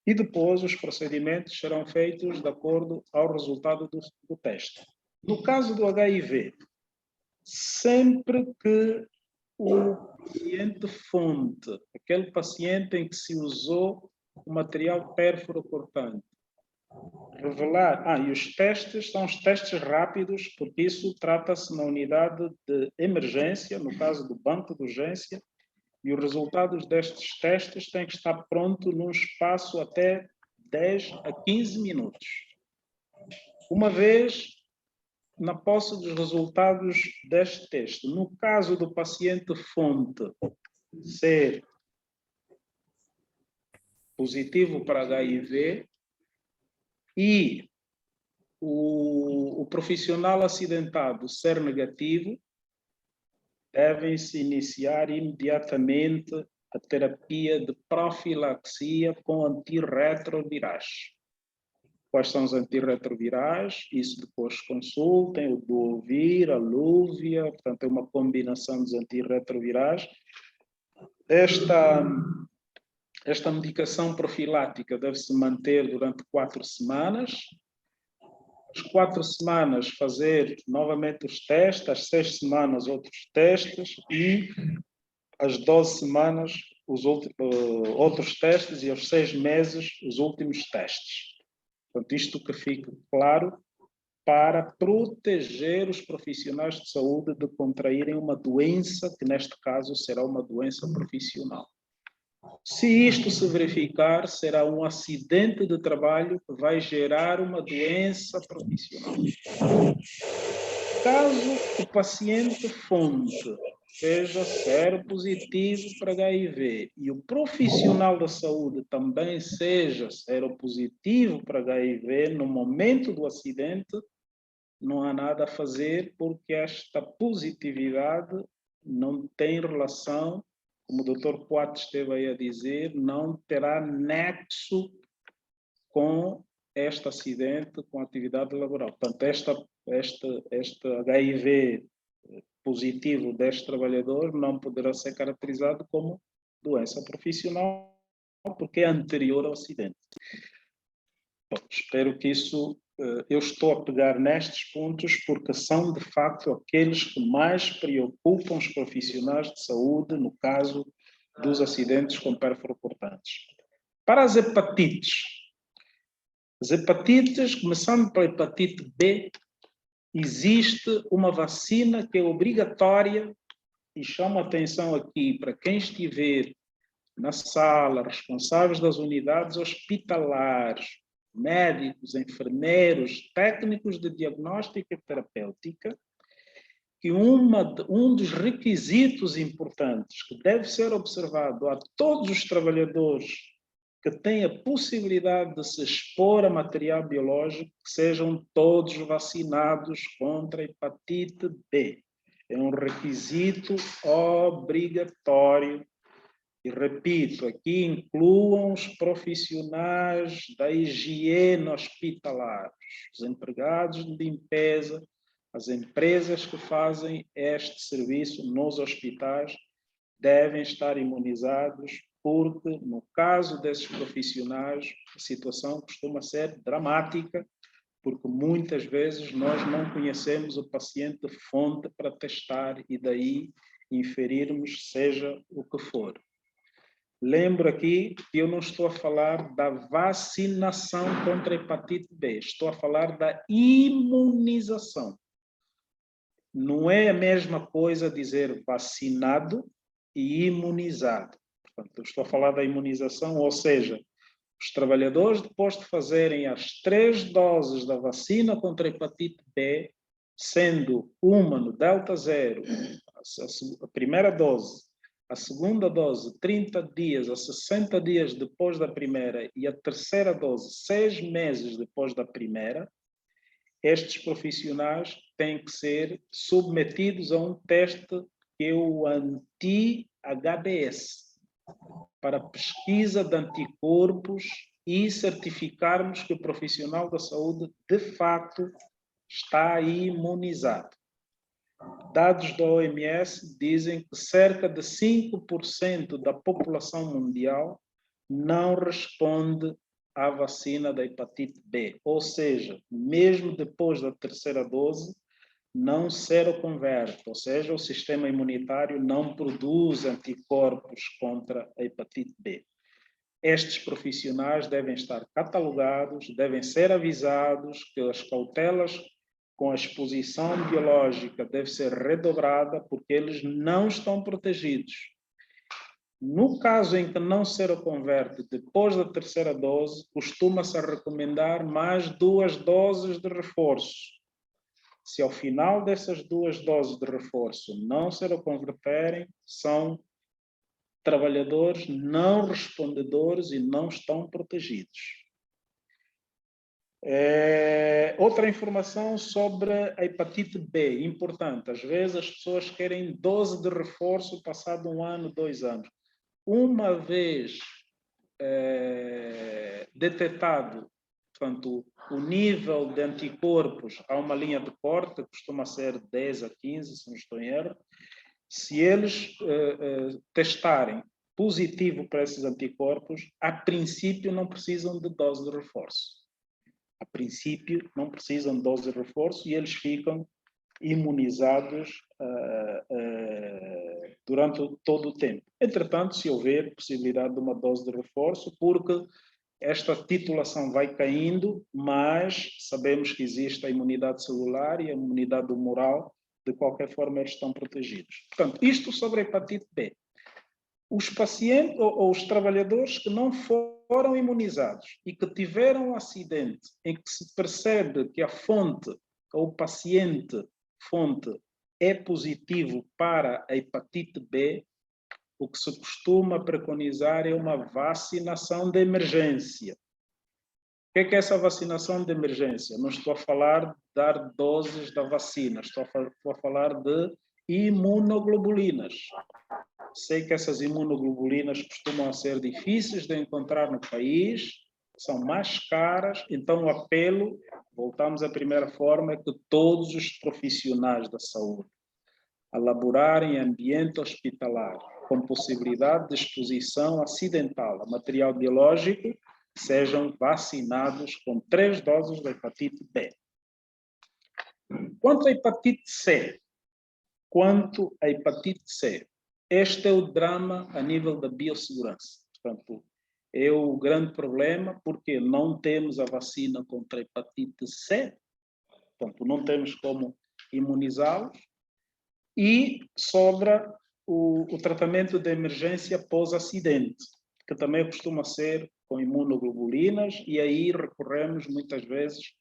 e depois os procedimentos serão feitos de acordo ao resultado do teste. No caso do HIV, sempre que o paciente fonte, aquele paciente em que se usou o material pérfuro cortante, revelar, e os testes são os testes rápidos, porque isso trata-se na unidade de emergência, no caso do banco de urgência, e os resultados destes testes têm que estar pronto num espaço até 10 a 15 minutos. Uma vez na posse dos resultados deste teste, no caso do paciente fonte ser positivo para HIV e o profissional acidentado ser negativo, devem-se iniciar imediatamente a terapia de profilaxia com antirretrovirais. Quais são os antirretrovirais? Isso depois consultem, o Duovir, a Lúvia, portanto é uma combinação dos antirretrovirais. Esta medicação profilática deve-se manter durante 4 semanas. Às 4 semanas fazer novamente os testes, às 6 semanas outros testes e às 12 semanas os outros testes e aos 6 meses os últimos testes. Portanto, isto que fique claro para proteger os profissionais de saúde de contraírem uma doença, que neste caso será uma doença profissional. Se isto se verificar, será um acidente de trabalho que vai gerar uma doença profissional. Caso o paciente fonte seja seropositivo para HIV e o profissional da saúde também seja seropositivo para HIV, no momento do acidente, não há nada a fazer porque esta positividade não tem relação como o Dr. Poit esteve aí a dizer, não terá nexo com este acidente, com a atividade laboral. Portanto, este HIV positivo deste trabalhador não poderá ser caracterizado como doença profissional, porque é anterior ao acidente. Bom, espero que isso... Eu estou a pegar nestes pontos porque são, de facto, aqueles que mais preocupam os profissionais de saúde no caso dos acidentes com perfuro-cortantes. Para as hepatites, começando pela hepatite B, existe uma vacina que é obrigatória, e chamo a atenção aqui para quem estiver na sala, responsáveis das unidades hospitalares, médicos, enfermeiros, técnicos de diagnóstica e terapêutica, que um dos requisitos importantes que deve ser observado a todos os trabalhadores que têm a possibilidade de se expor a material biológico, que sejam todos vacinados contra a hepatite B. É um requisito obrigatório. E repito, aqui incluam os profissionais da higiene hospitalar, os empregados de limpeza, as empresas que fazem este serviço nos hospitais devem estar imunizados, porque no caso desses profissionais a situação costuma ser dramática, porque muitas vezes nós não conhecemos o paciente fonte para testar e daí inferirmos seja o que for. Lembro aqui que eu não estou a falar da vacinação contra a hepatite B, estou a falar da imunização. Não é a mesma coisa dizer vacinado e imunizado. Portanto, eu estou a falar da imunização, ou seja, os trabalhadores, depois de fazerem as 3 doses da vacina contra a hepatite B, sendo uma no delta 0, a primeira dose, a segunda dose 30 dias a 60 dias depois da primeira e a terceira dose 6 meses depois da primeira, estes profissionais têm que ser submetidos a um teste que é o anti-HBs, para pesquisa de anticorpos e certificarmos que o profissional da saúde, de facto, está imunizado. Dados da OMS dizem que cerca de 5% da população mundial não responde à vacina da hepatite B. Ou seja, mesmo depois da terceira dose, não seroconverte, ou seja, o sistema imunitário não produz anticorpos contra a hepatite B. Estes profissionais devem estar catalogados, devem ser avisados que as cautelas com a exposição biológica deve ser redobrada porque eles não estão protegidos. No caso em que não seroconverte depois da terceira dose, costuma-se recomendar mais 2 doses de reforço. Se ao final dessas 2 doses de reforço não seroconverterem, são trabalhadores não respondedores e não estão protegidos. Outra informação sobre a hepatite B, importante. Às vezes as pessoas querem dose de reforço passado 1 ano, 2 anos. Uma vez detectado, portanto, o nível de anticorpos, há uma linha de corte, costuma ser 10 a 15, se não estou em erro. Se eles testarem positivo para esses anticorpos, a princípio não precisam de dose de reforço. A princípio não precisam de dose de reforço e eles ficam imunizados durante todo o tempo. Entretanto, se houver possibilidade de uma dose de reforço, porque esta titulação vai caindo, mas sabemos que existe a imunidade celular e a imunidade humoral, de qualquer forma eles estão protegidos. Portanto, isto sobre a hepatite B. Os pacientes ou os trabalhadores que não foram imunizados e que tiveram um acidente em que se percebe que a fonte ou o paciente fonte é positivo para a hepatite B, o que se costuma preconizar é uma vacinação de emergência. O que é essa vacinação de emergência? Não estou a falar de dar doses da vacina, estou a falar de imunoglobulinas. Sei que essas imunoglobulinas costumam ser difíceis de encontrar no país, são mais caras, então o apelo, voltamos à primeira forma, é que todos os profissionais da saúde a laborarem em ambiente hospitalar, com possibilidade de exposição acidental a material biológico, sejam vacinados com 3 doses da hepatite B. Quanto à hepatite C, este é o drama a nível da biossegurança. Portanto, é o grande problema, porque não temos a vacina contra a hepatite C, portanto, não temos como imunizá-los, e sobra o tratamento de emergência pós-acidente, que também costuma ser com imunoglobulinas, e aí recorremos muitas vezes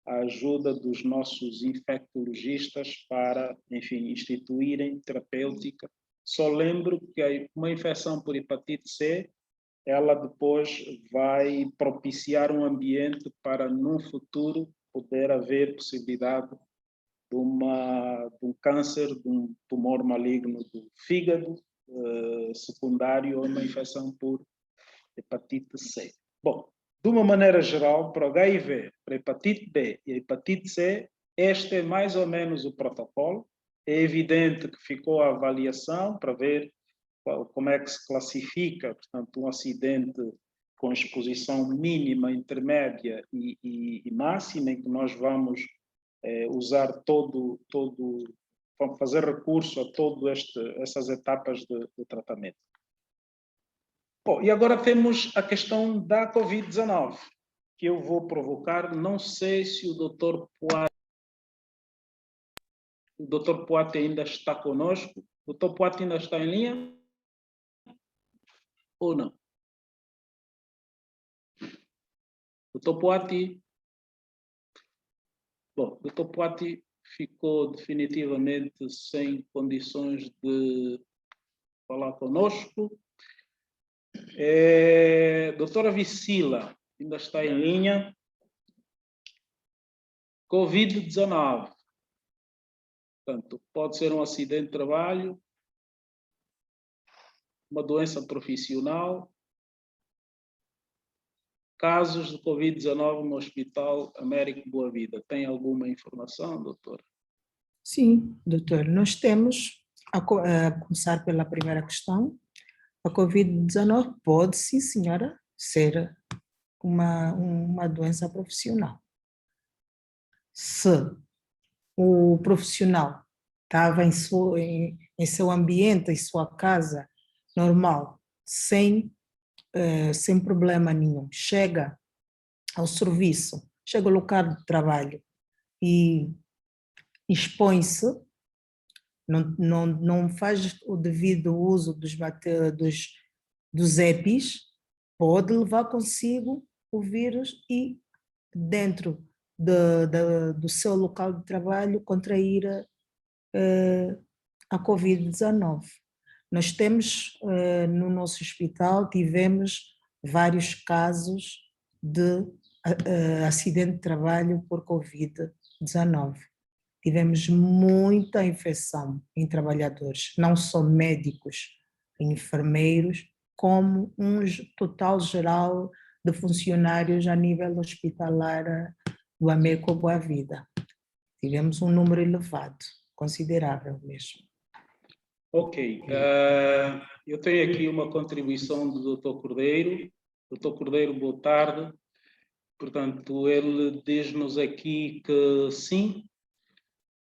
à ajuda dos nossos infectologistas para, enfim, instituírem terapêutica. Só lembro que uma infecção por hepatite C, ela depois vai propiciar um ambiente para, num futuro, poder haver possibilidade de um câncer, de um tumor maligno do fígado, secundário a uma infecção por hepatite C. Bom, de uma maneira geral, para o HIV, para a hepatite B e a hepatite C, este é mais ou menos o protocolo. É evidente que ficou a avaliação para ver como é que se classifica, portanto, um acidente com exposição mínima, intermédia e máxima, em que nós vamos usar vamos fazer recurso a todas essas etapas de tratamento. Bom, e agora temos a questão da Covid-19, que eu vou provocar. Não sei se o Dr. Poate ainda está conosco. O Dr. Poate ainda está em linha? Ou não? Dr. Poate? Bom, o Dr. Poate ficou definitivamente sem condições de falar conosco. Doutora Vicila, ainda está em linha. Covid-19. Portanto, pode ser um acidente de trabalho, uma doença profissional. Casos de Covid-19 no Hospital Américo Boa Vida. Tem alguma informação, doutor? Sim, doutor. Nós temos, a começar pela primeira questão, a Covid-19 pode, sim, senhora, ser uma doença profissional. Se o profissional estava em seu ambiente, em sua casa normal, sem problema nenhum, chega ao serviço, chega ao local de trabalho e expõe-se, não faz o devido uso dos EPIs, pode levar consigo o vírus e, dentro do seu local de trabalho, contrair a Covid-19. Nós temos, no nosso hospital, tivemos vários casos de acidente de trabalho por Covid-19. Tivemos muita infecção em trabalhadores, não só médicos, enfermeiros, como um total geral de funcionários a nível hospitalar do Américo Boa Vida. Tivemos um número elevado, considerável mesmo. Ok. Eu tenho aqui uma contribuição do Dr. Cordeiro. Dr. Cordeiro, boa tarde. Portanto, ele diz-nos aqui que sim,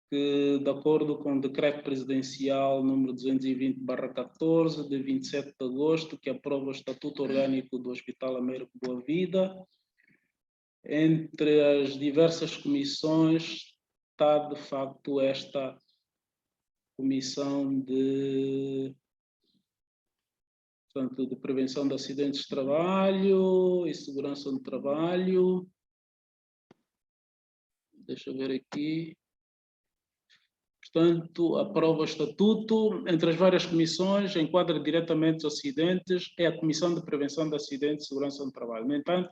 que de acordo com o decreto presidencial número 220/14, de 27 de agosto, que aprova o Estatuto Orgânico do Hospital Américo Boa Vida, entre as diversas comissões está, de facto, esta comissão de prevenção de acidentes de trabalho e segurança no trabalho. Deixa eu ver aqui. Portanto, aprova o estatuto. Entre as várias comissões, enquadra diretamente os acidentes, é a Comissão de Prevenção de Acidentes e Segurança no Trabalho. No entanto,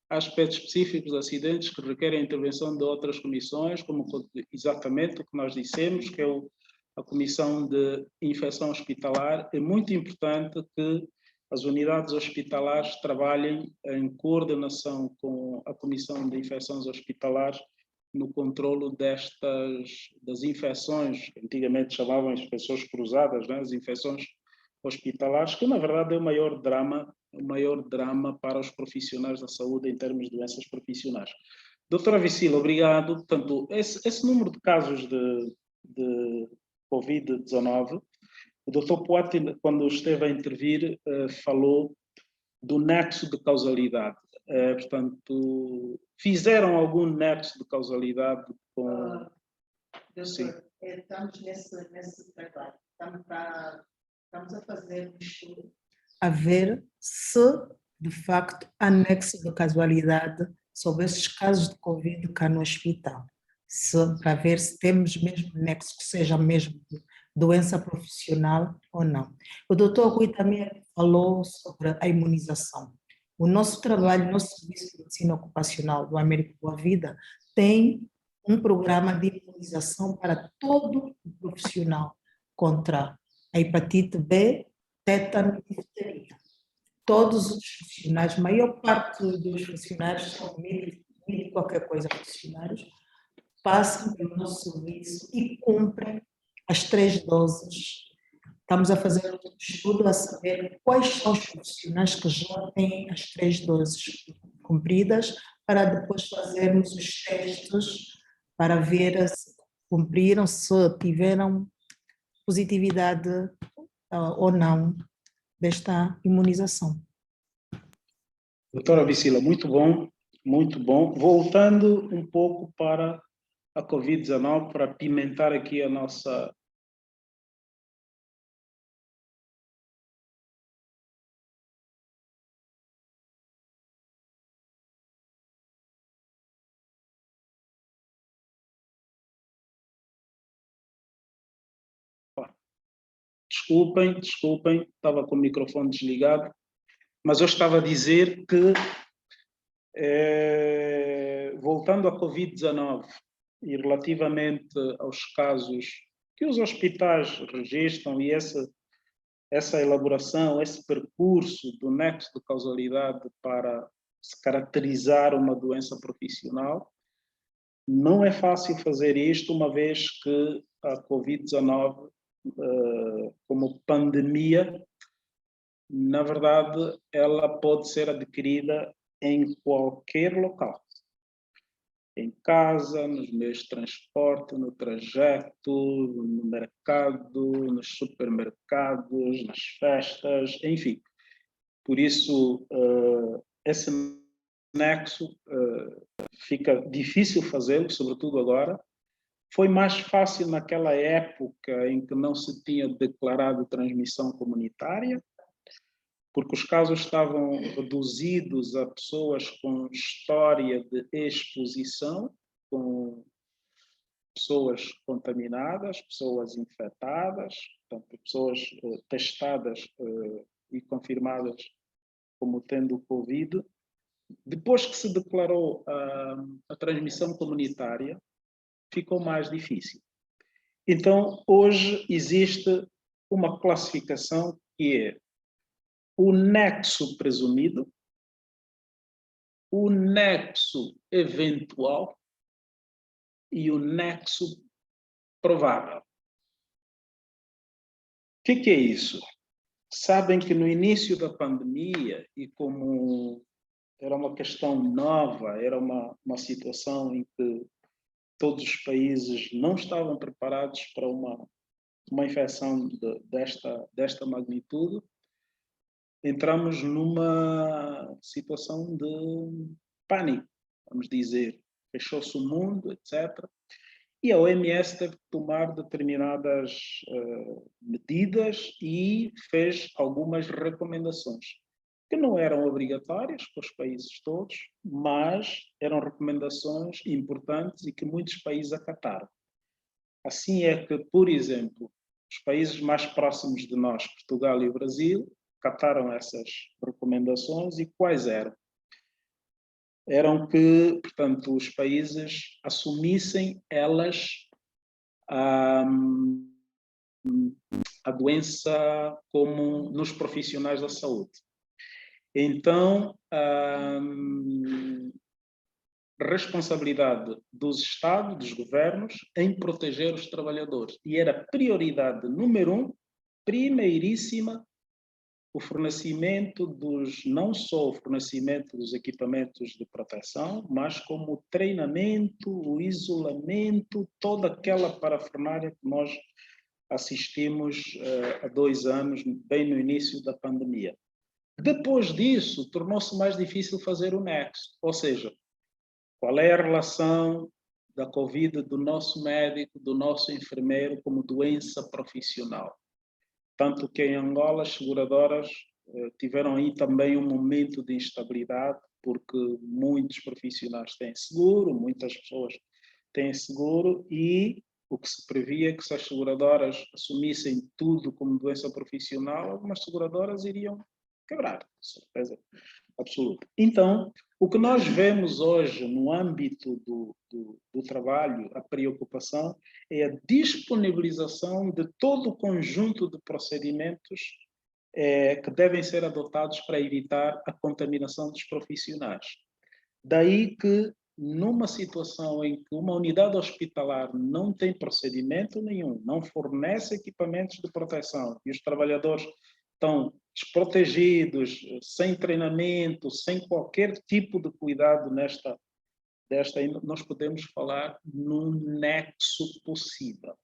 há aspectos específicos de acidentes que requerem a intervenção de outras comissões, como exatamente o que nós dissemos, que é a Comissão de Infecção Hospitalar, é muito importante que as unidades hospitalares trabalhem em coordenação com a Comissão de Infecções Hospitalares no controlo das infecções, que antigamente chamavam infecções cruzadas, né? As infecções hospitalares, que na verdade é o maior drama para os profissionais da saúde em termos de doenças profissionais. Doutora Vicila, obrigado. Portanto, esse número de casos de Covid-19, o doutor Poate, quando esteve a intervir, falou do nexo de causalidade. Portanto, fizeram algum nexo de causalidade com... Doutor, estamos nesse trabalho. Estamos a fazer um estudo a ver se, de facto, há nexo de causalidade sobre esses casos de Covid cá no hospital. Para ver se temos mesmo nexo, que seja mesmo doença profissional ou não. O doutor Rui também falou sobre a imunização. O nosso trabalho, o nosso Serviço de Medicina Ocupacional do Américo Boa Vida tem um programa de imunização para todo o profissional contra a hepatite B, tétano e difteria. Todos os funcionários, a maior parte dos funcionários, são mil e qualquer coisa funcionários, passam pelo nosso serviço e cumprem as 3 doses. Estamos a fazer um estudo a saber quais são os profissionais que já têm as 3 doses cumpridas, para depois fazermos os testes para ver se cumpriram, se tiveram positividade ou não desta imunização. Doutora Vicila, muito bom, muito bom. Voltando um pouco para a Covid-19, para pimentar aqui a nossa... Desculpem, estava com o microfone desligado, mas eu estava a dizer que, voltando à Covid-19 e relativamente aos casos que os hospitais registram e essa elaboração, esse percurso do nexo de causalidade para se caracterizar uma doença profissional, não é fácil fazer isto, uma vez que a Covid-19, como pandemia, na verdade, ela pode ser adquirida em qualquer local. Em casa, nos meios de transporte, no trajeto, no mercado, nos supermercados, nas festas, enfim. Por isso, esse nexo fica difícil fazê-lo, sobretudo agora. Foi mais fácil naquela época em que não se tinha declarado transmissão comunitária, porque os casos estavam reduzidos a pessoas com história de exposição, com pessoas contaminadas, pessoas infectadas, portanto, pessoas testadas e confirmadas como tendo Covid. Depois que se declarou a transmissão comunitária, ficou mais difícil. Então, hoje existe uma classificação que é o nexo presumido, o nexo eventual e o nexo provável. O que é isso? Sabem que no início da pandemia, e como era uma questão nova, era uma situação em que todos os países não estavam preparados para uma infecção desta magnitude, entramos numa situação de pânico, vamos dizer. Fechou-se o mundo, etc. E a OMS teve que tomar determinadas medidas e fez algumas recomendações, que não eram obrigatórias para os países todos, mas eram recomendações importantes e que muitos países acataram. Assim é que, por exemplo, os países mais próximos de nós, Portugal e o Brasil, acataram essas recomendações. E quais eram? Eram que, portanto, os países assumissem elas a doença como nos profissionais da saúde. Então, responsabilidade dos Estados, dos governos, em proteger os trabalhadores. E era prioridade número 1, primeiríssima, o fornecimento não só o fornecimento dos equipamentos de proteção, mas como o treinamento, o isolamento, toda aquela parafernália que nós assistimos há 2 anos, bem no início da pandemia. Depois disso, tornou-se mais difícil fazer o nexo, ou seja, qual é a relação da Covid do nosso médico, do nosso enfermeiro como doença profissional? Tanto que em Angola as seguradoras tiveram aí também um momento de instabilidade, porque muitos profissionais têm seguro, muitas pessoas têm seguro, e o que se previa é que se as seguradoras assumissem tudo como doença profissional, algumas seguradoras iriam quebrar, com certeza absoluta. Então, o que nós vemos hoje no âmbito do trabalho, a preocupação, é a disponibilização de todo o conjunto de procedimentos que devem ser adotados para evitar a contaminação dos profissionais. Daí que, numa situação em que uma unidade hospitalar não tem procedimento nenhum, não fornece equipamentos de proteção e os trabalhadores estão desprotegidos, sem treinamento, sem qualquer tipo de cuidado nós podemos falar num nexo possível.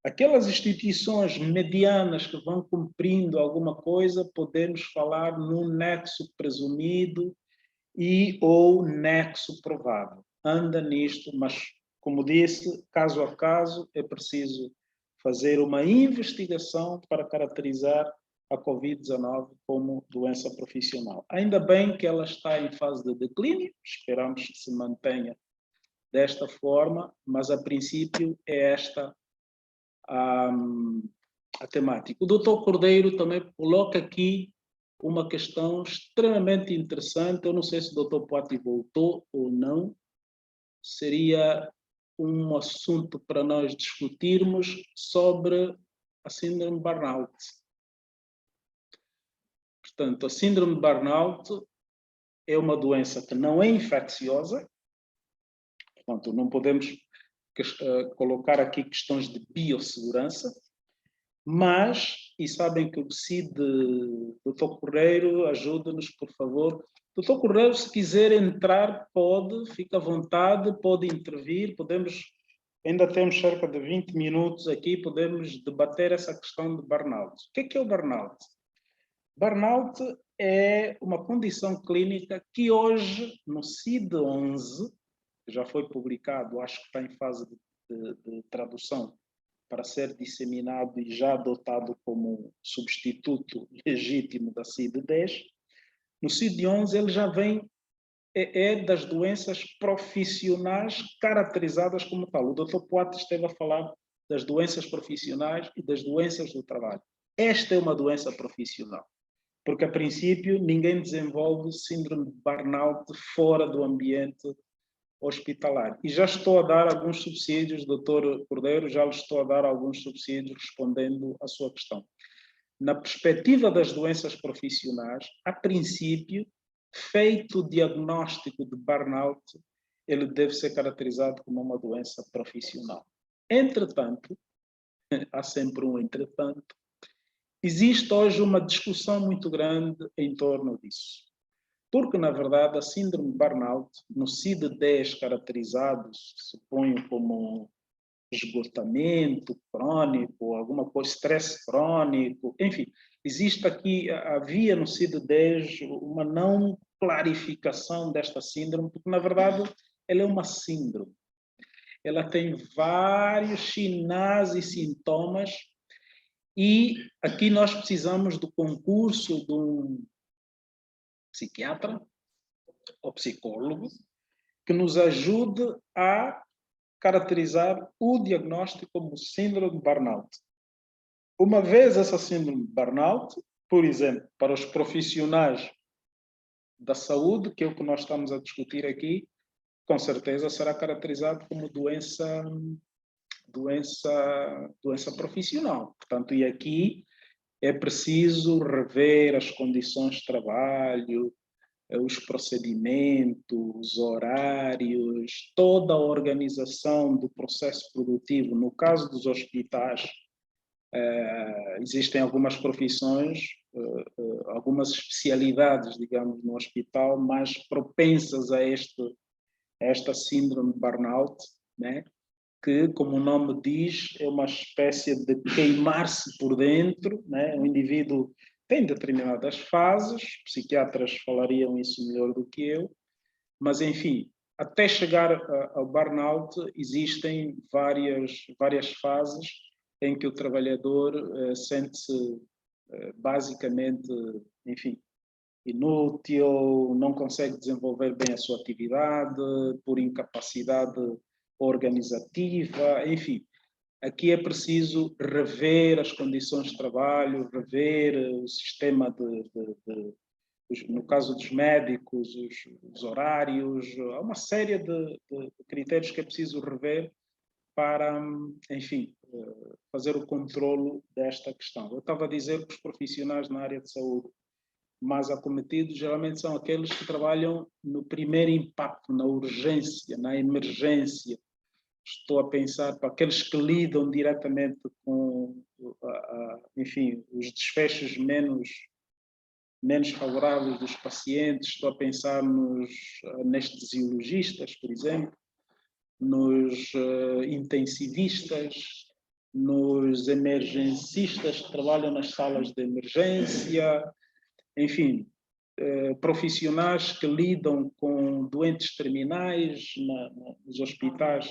Aquelas instituições medianas que vão cumprindo alguma coisa, podemos falar num nexo presumido ou nexo provável. Anda nisto, mas, como disse, caso a caso, é preciso fazer uma investigação para caracterizar a Covid-19 como doença profissional. Ainda bem que ela está em fase de declínio, esperamos que se mantenha desta forma, mas a princípio é esta a temática. O Dr. Cordeiro também coloca aqui uma questão extremamente interessante, eu não sei se o Dr. Poati voltou ou não, seria um assunto para nós discutirmos sobre a síndrome de burnout. Portanto, a síndrome de burnout é uma doença que não é infecciosa, portanto, não podemos colocar aqui questões de biossegurança, mas, e sabem que o CID, Dr. Correiro, ajuda-nos, por favor. Dr. Correiro, se quiser entrar, pode, fica à vontade, pode intervir, ainda temos cerca de 20 minutos aqui, podemos debater essa questão de burnout. O que é o burnout? Burnout é uma condição clínica que hoje, no CID-11, que já foi publicado, acho que está em fase de tradução, para ser disseminado e já adotado como substituto legítimo da CID-10, no CID-11 ele já vem, das doenças profissionais caracterizadas como tal. O Dr. Poati esteve a falar das doenças profissionais e das doenças do trabalho. Esta é uma doença profissional, porque a princípio ninguém desenvolve síndrome de burnout fora do ambiente hospitalar. E já estou a dar alguns subsídios, Dr. Cordeiro, já lhe estou a dar alguns subsídios respondendo à sua questão. Na perspectiva das doenças profissionais, a princípio, feito o diagnóstico de burnout, ele deve ser caracterizado como uma doença profissional. Entretanto, há sempre um entretanto, existe hoje uma discussão muito grande em torno disso. Porque, na verdade, a síndrome de burnout, no CID-10 caracterizado, suponho como esgotamento crônico, alguma coisa, estresse crônico, enfim, havia no CID-10 uma não clarificação desta síndrome, porque, na verdade, ela é uma síndrome. Ela tem vários sinais e sintomas, e aqui nós precisamos do concurso de um psiquiatra ou psicólogo que nos ajude a caracterizar o diagnóstico como síndrome de burnout. Uma vez essa síndrome de burnout, por exemplo, para os profissionais da saúde, que é o que nós estamos a discutir aqui, com certeza será caracterizado como doença doença profissional. Portanto, e aqui é preciso rever as condições de trabalho, os procedimentos, os horários, toda a organização do processo produtivo. No caso dos hospitais, existem algumas profissões, algumas especialidades, digamos, no hospital, mais propensas a esta síndrome de burnout, né? Que, como o nome diz, é uma espécie de queimar-se por dentro, né? O indivíduo tem determinadas fases, psiquiatras falariam isso melhor do que eu, mas, enfim, até chegar ao burnout, existem várias fases em que o trabalhador sente-se basicamente, enfim, inútil, não consegue desenvolver bem a sua atividade, por incapacidade organizativa, enfim. Aqui é preciso rever as condições de trabalho, rever o sistema no caso dos médicos, os horários, há uma série de critérios que é preciso rever para, enfim, fazer o controlo desta questão. Eu estava a dizer que os profissionais na área de saúde mais acometidos geralmente são aqueles que trabalham no primeiro impacto, na urgência, na emergência. Estou a pensar para aqueles que lidam diretamente com, enfim, os desfechos menos favoráveis dos pacientes. Estou a pensar nos anestesiologistas, por exemplo, nos intensivistas, nos emergencistas que trabalham nas salas de emergência, enfim, profissionais que lidam com doentes terminais nos hospitais.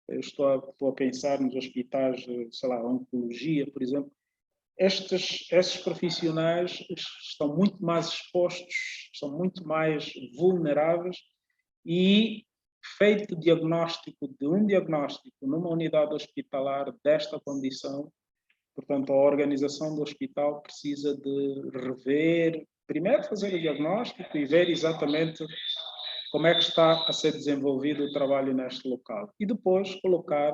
Eu estou a pensar nos hospitais, sei lá, oncologia, por exemplo. Esses profissionais estão muito mais expostos, são muito mais vulneráveis e, feito diagnóstico de um diagnóstico numa unidade hospitalar desta condição, portanto, a organização do hospital precisa de rever, primeiro fazer o diagnóstico e ver exatamente como é que está a ser desenvolvido o trabalho neste local. E depois colocar,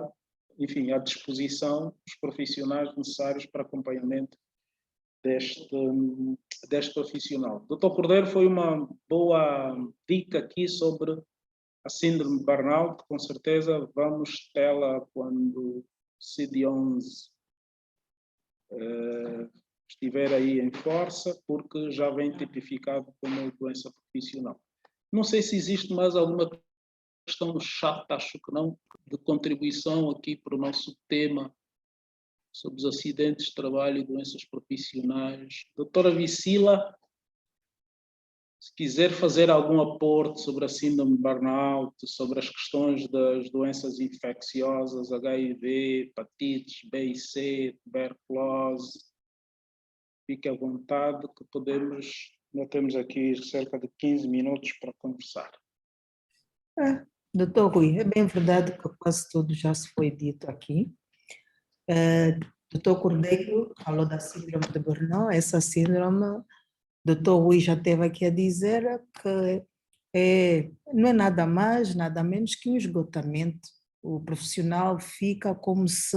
enfim, à disposição os profissionais necessários para acompanhamento deste profissional. Dr. Cordeiro foi uma boa dica aqui sobre a síndrome de burnout. Com certeza vamos tê-la quando CID-11 estiver aí em força, porque já vem tipificado como doença profissional. Não sei se existe mais alguma questão no chat, acho que não, de contribuição aqui para o nosso tema sobre os acidentes de trabalho e doenças profissionais. Doutora Vicila, se quiser fazer algum aporte sobre a síndrome de burnout, sobre as questões das doenças infecciosas, HIV, hepatites, B e C, tuberculose, fique à vontade que podemos, nós temos aqui cerca de 15 minutos para conversar. Doutor Rui, é bem verdade que quase tudo já se foi dito aqui. Doutor Cordeiro falou da síndrome de burnout. Essa síndrome, doutor Rui já esteve aqui a dizer que não é nada mais, nada menos que um esgotamento. O profissional fica como se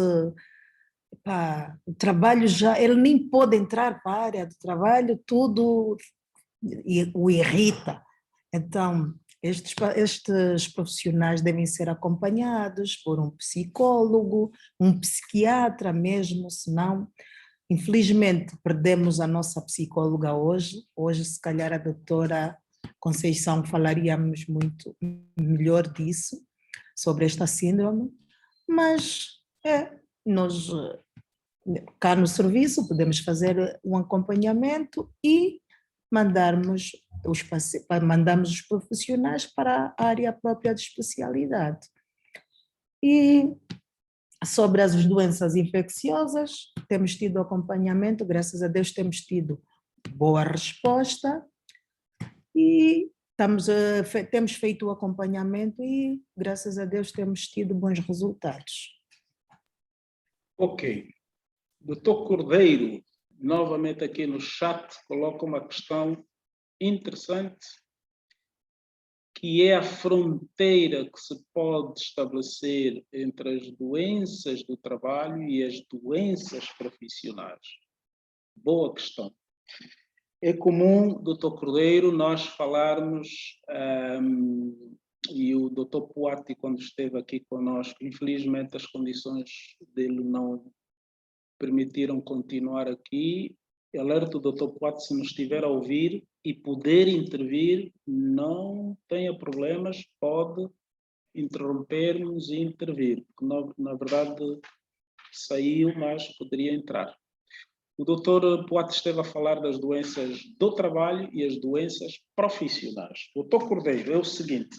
o trabalho já, ele nem pode entrar para a área do trabalho, tudo o irrita. Então, estes profissionais devem ser acompanhados por um psicólogo, um psiquiatra mesmo, senão, infelizmente, perdemos a nossa psicóloga hoje. Hoje, se calhar, a doutora Conceição falaríamos muito melhor disso, sobre esta síndrome, mas nós, cá no serviço, podemos fazer um acompanhamento e mandamos os profissionais para a área própria de especialidade. E sobre as doenças infecciosas, temos tido acompanhamento, graças a Deus temos tido boa resposta e temos feito o acompanhamento e, graças a Deus, temos tido bons resultados. Ok. Doutor Cordeiro, novamente aqui no chat, coloca uma questão interessante, que é a fronteira que se pode estabelecer entre as doenças do trabalho e as doenças profissionais? Boa questão. É comum, Dr. Cordeiro, nós falarmos, e o Dr. Puati, quando esteve aqui conosco, infelizmente as condições dele não permitiram continuar aqui. Alerto o Dr. Puati, se nos estiver a ouvir e poder intervir, não tenha problemas, pode interromper-nos e intervir, porque na verdade saiu, mas poderia entrar. O Dr. Puati esteve a falar das doenças do trabalho e as doenças profissionais. Dr. Cordeiro, é o seguinte: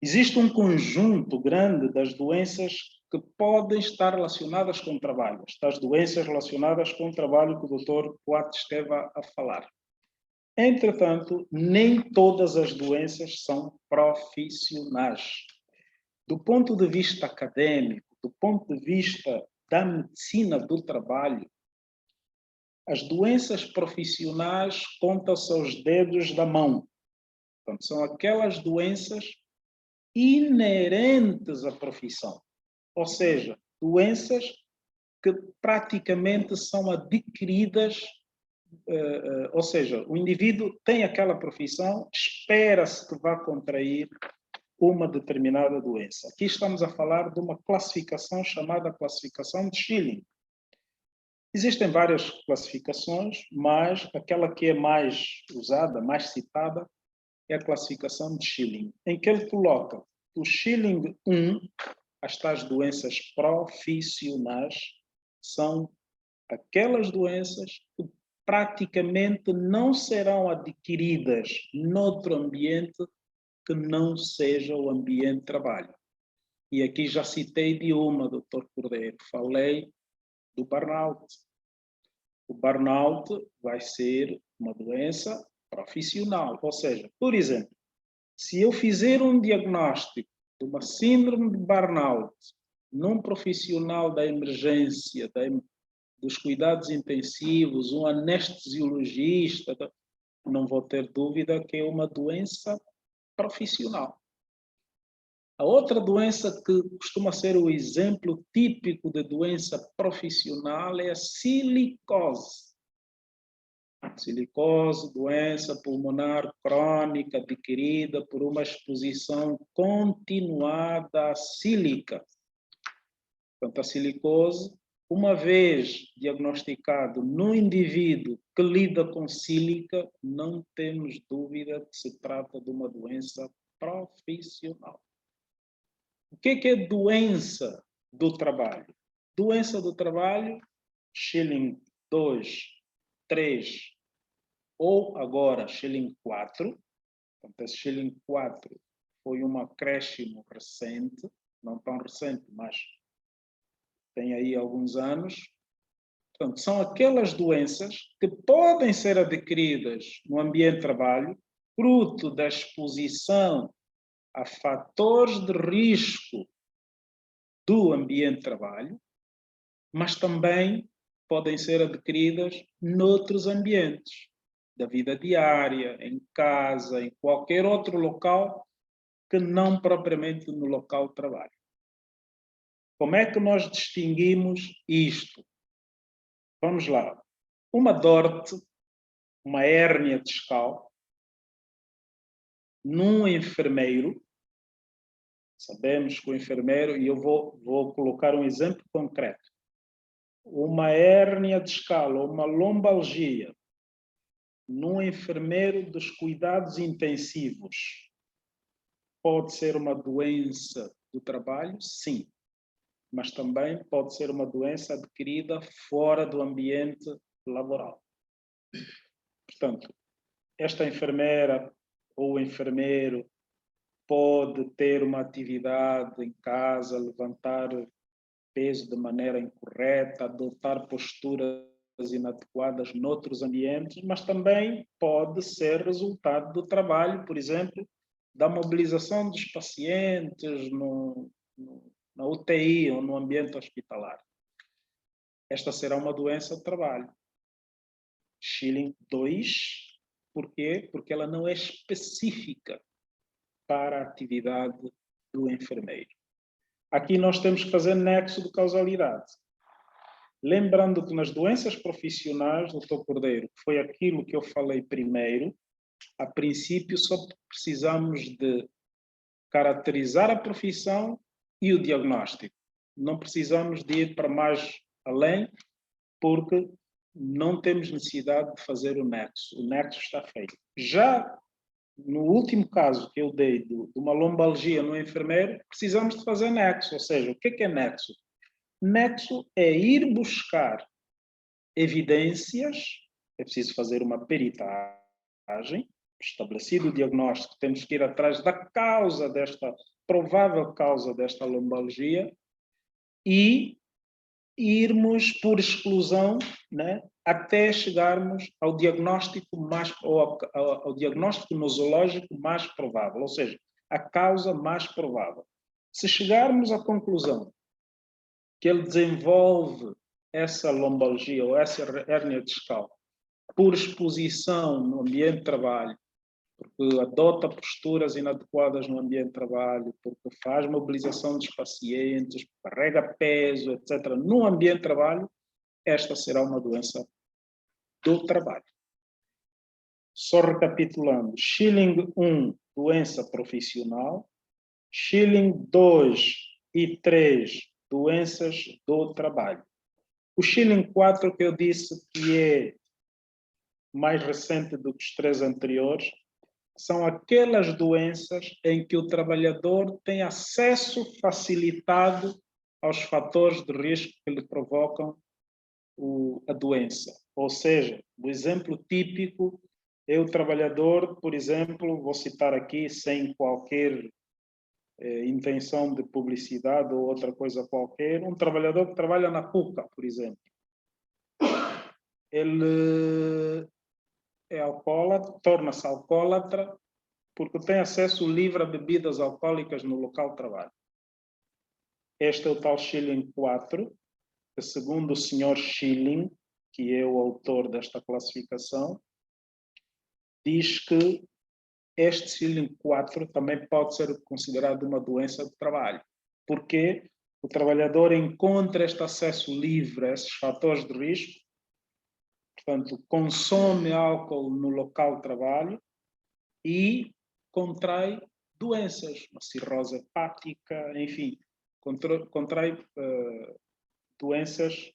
existe um conjunto grande das doenças que podem estar relacionadas com o trabalho. Estas doenças relacionadas com o trabalho que o Dr. Puati esteve a falar. Entretanto, nem todas as doenças são profissionais. Do ponto de vista acadêmico, do ponto de vista da medicina do trabalho, as doenças profissionais contam-se aos dedos da mão. Portanto, são aquelas doenças inerentes à profissão. Ou seja, doenças que praticamente são adquiridas, ou seja, o indivíduo tem aquela profissão, espera-se que vá contrair uma determinada doença. Aqui estamos a falar de uma classificação chamada classificação de Schilling. Existem várias classificações, mas aquela que é mais usada, mais citada, é a classificação de Schilling, em que ele coloca o Schilling 1, as tais doenças profissionais, são aquelas doenças que praticamente não serão adquiridas noutro ambiente que não seja o ambiente de trabalho. E aqui já citei de uma, Dr. Cordeiro, falei do burnout. O burnout vai ser uma doença profissional. Ou seja, por exemplo, se eu fizer um diagnóstico de uma síndrome de burnout num profissional da emergência, dos cuidados intensivos, um anestesiologista, não vou ter dúvida que é uma doença profissional. A outra doença que costuma ser o exemplo típico de doença profissional é a silicose. Silicose, doença pulmonar crônica adquirida por uma exposição continuada à sílica. Portanto, a silicose, uma vez diagnosticado no indivíduo que lida com sílica, não temos dúvida que se trata de uma doença profissional. O que é doença do trabalho? Doença do trabalho, Schilling 2, 3 ou agora Schilling 4. Portanto, esse Schilling 4 foi um acréscimo recente, não tão recente, mas tem aí alguns anos. Portanto, são aquelas doenças que podem ser adquiridas no ambiente de trabalho, fruto da exposição a fatores de risco do ambiente de trabalho, mas também podem ser adquiridas noutros ambientes, da vida diária, em casa, em qualquer outro local que não propriamente no local de trabalho. Como é que nós distinguimos isto? Vamos lá. Uma DORT, uma hérnia discal, num enfermeiro, sabemos que o enfermeiro, e eu vou colocar um exemplo concreto, uma hérnia discal ou uma lombalgia num enfermeiro dos cuidados intensivos pode ser uma doença do trabalho? Sim. Mas também pode ser uma doença adquirida fora do ambiente laboral. Portanto, esta enfermeira ou enfermeiro pode ter uma atividade em casa, levantar peso de maneira incorreta, adotar posturas inadequadas noutros ambientes, mas também pode ser resultado do trabalho, por exemplo, da mobilização dos pacientes na UTI ou no ambiente hospitalar. Esta será uma doença de trabalho. Schilling 2, por quê? Porque ela não é específica. para a atividade do enfermeiro. Aqui nós temos que fazer nexo de causalidade. Lembrando que nas doenças profissionais, doutor Cordeiro, que foi aquilo que eu falei primeiro, a princípio só precisamos de caracterizar a profissão e o diagnóstico. Não precisamos de ir para mais além, porque não temos necessidade de fazer o nexo. O nexo está feito. Já no último caso que eu dei de uma lombalgia no enfermeiro, precisamos de fazer nexo. Ou seja, o que é nexo? Nexo é ir buscar evidências, é preciso fazer uma peritagem, estabelecido o diagnóstico, temos que ir atrás da causa desta, provável causa desta lombalgia e irmos por exclusão, né, até chegarmos ao diagnóstico ao diagnóstico nosológico mais provável, ou seja, a causa mais provável. Se chegarmos à conclusão que ele desenvolve essa lombalgia ou essa hérnia discal por exposição no ambiente de trabalho, porque adota posturas inadequadas no ambiente de trabalho, porque faz mobilização dos pacientes, carrega peso, etc., no ambiente de trabalho, esta será uma doença do trabalho. Só recapitulando, Schilling 1, doença profissional, Schilling 2 e 3, doenças do trabalho. O Schilling 4, que eu disse que é mais recente do que os 3 anteriores, são aquelas doenças em que o trabalhador tem acesso facilitado aos fatores de risco que lhe provocam a doença. Ou seja, o exemplo típico é o trabalhador, por exemplo, vou citar aqui sem qualquer intenção de publicidade ou outra coisa qualquer, um trabalhador que trabalha na PUCA, por exemplo. Ele é alcoólatra, torna-se alcoólatra porque tem acesso livre a bebidas alcoólicas no local de trabalho. Este é o tal Schilling 4, que segundo o Sr. Schilling, que é o autor desta classificação, diz que este Schilling 4 também pode ser considerado uma doença de trabalho, porque o trabalhador encontra este acesso livre a esses fatores de risco, portanto, consome álcool no local de trabalho e contrai doenças, uma cirrose hepática, enfim, contrai doenças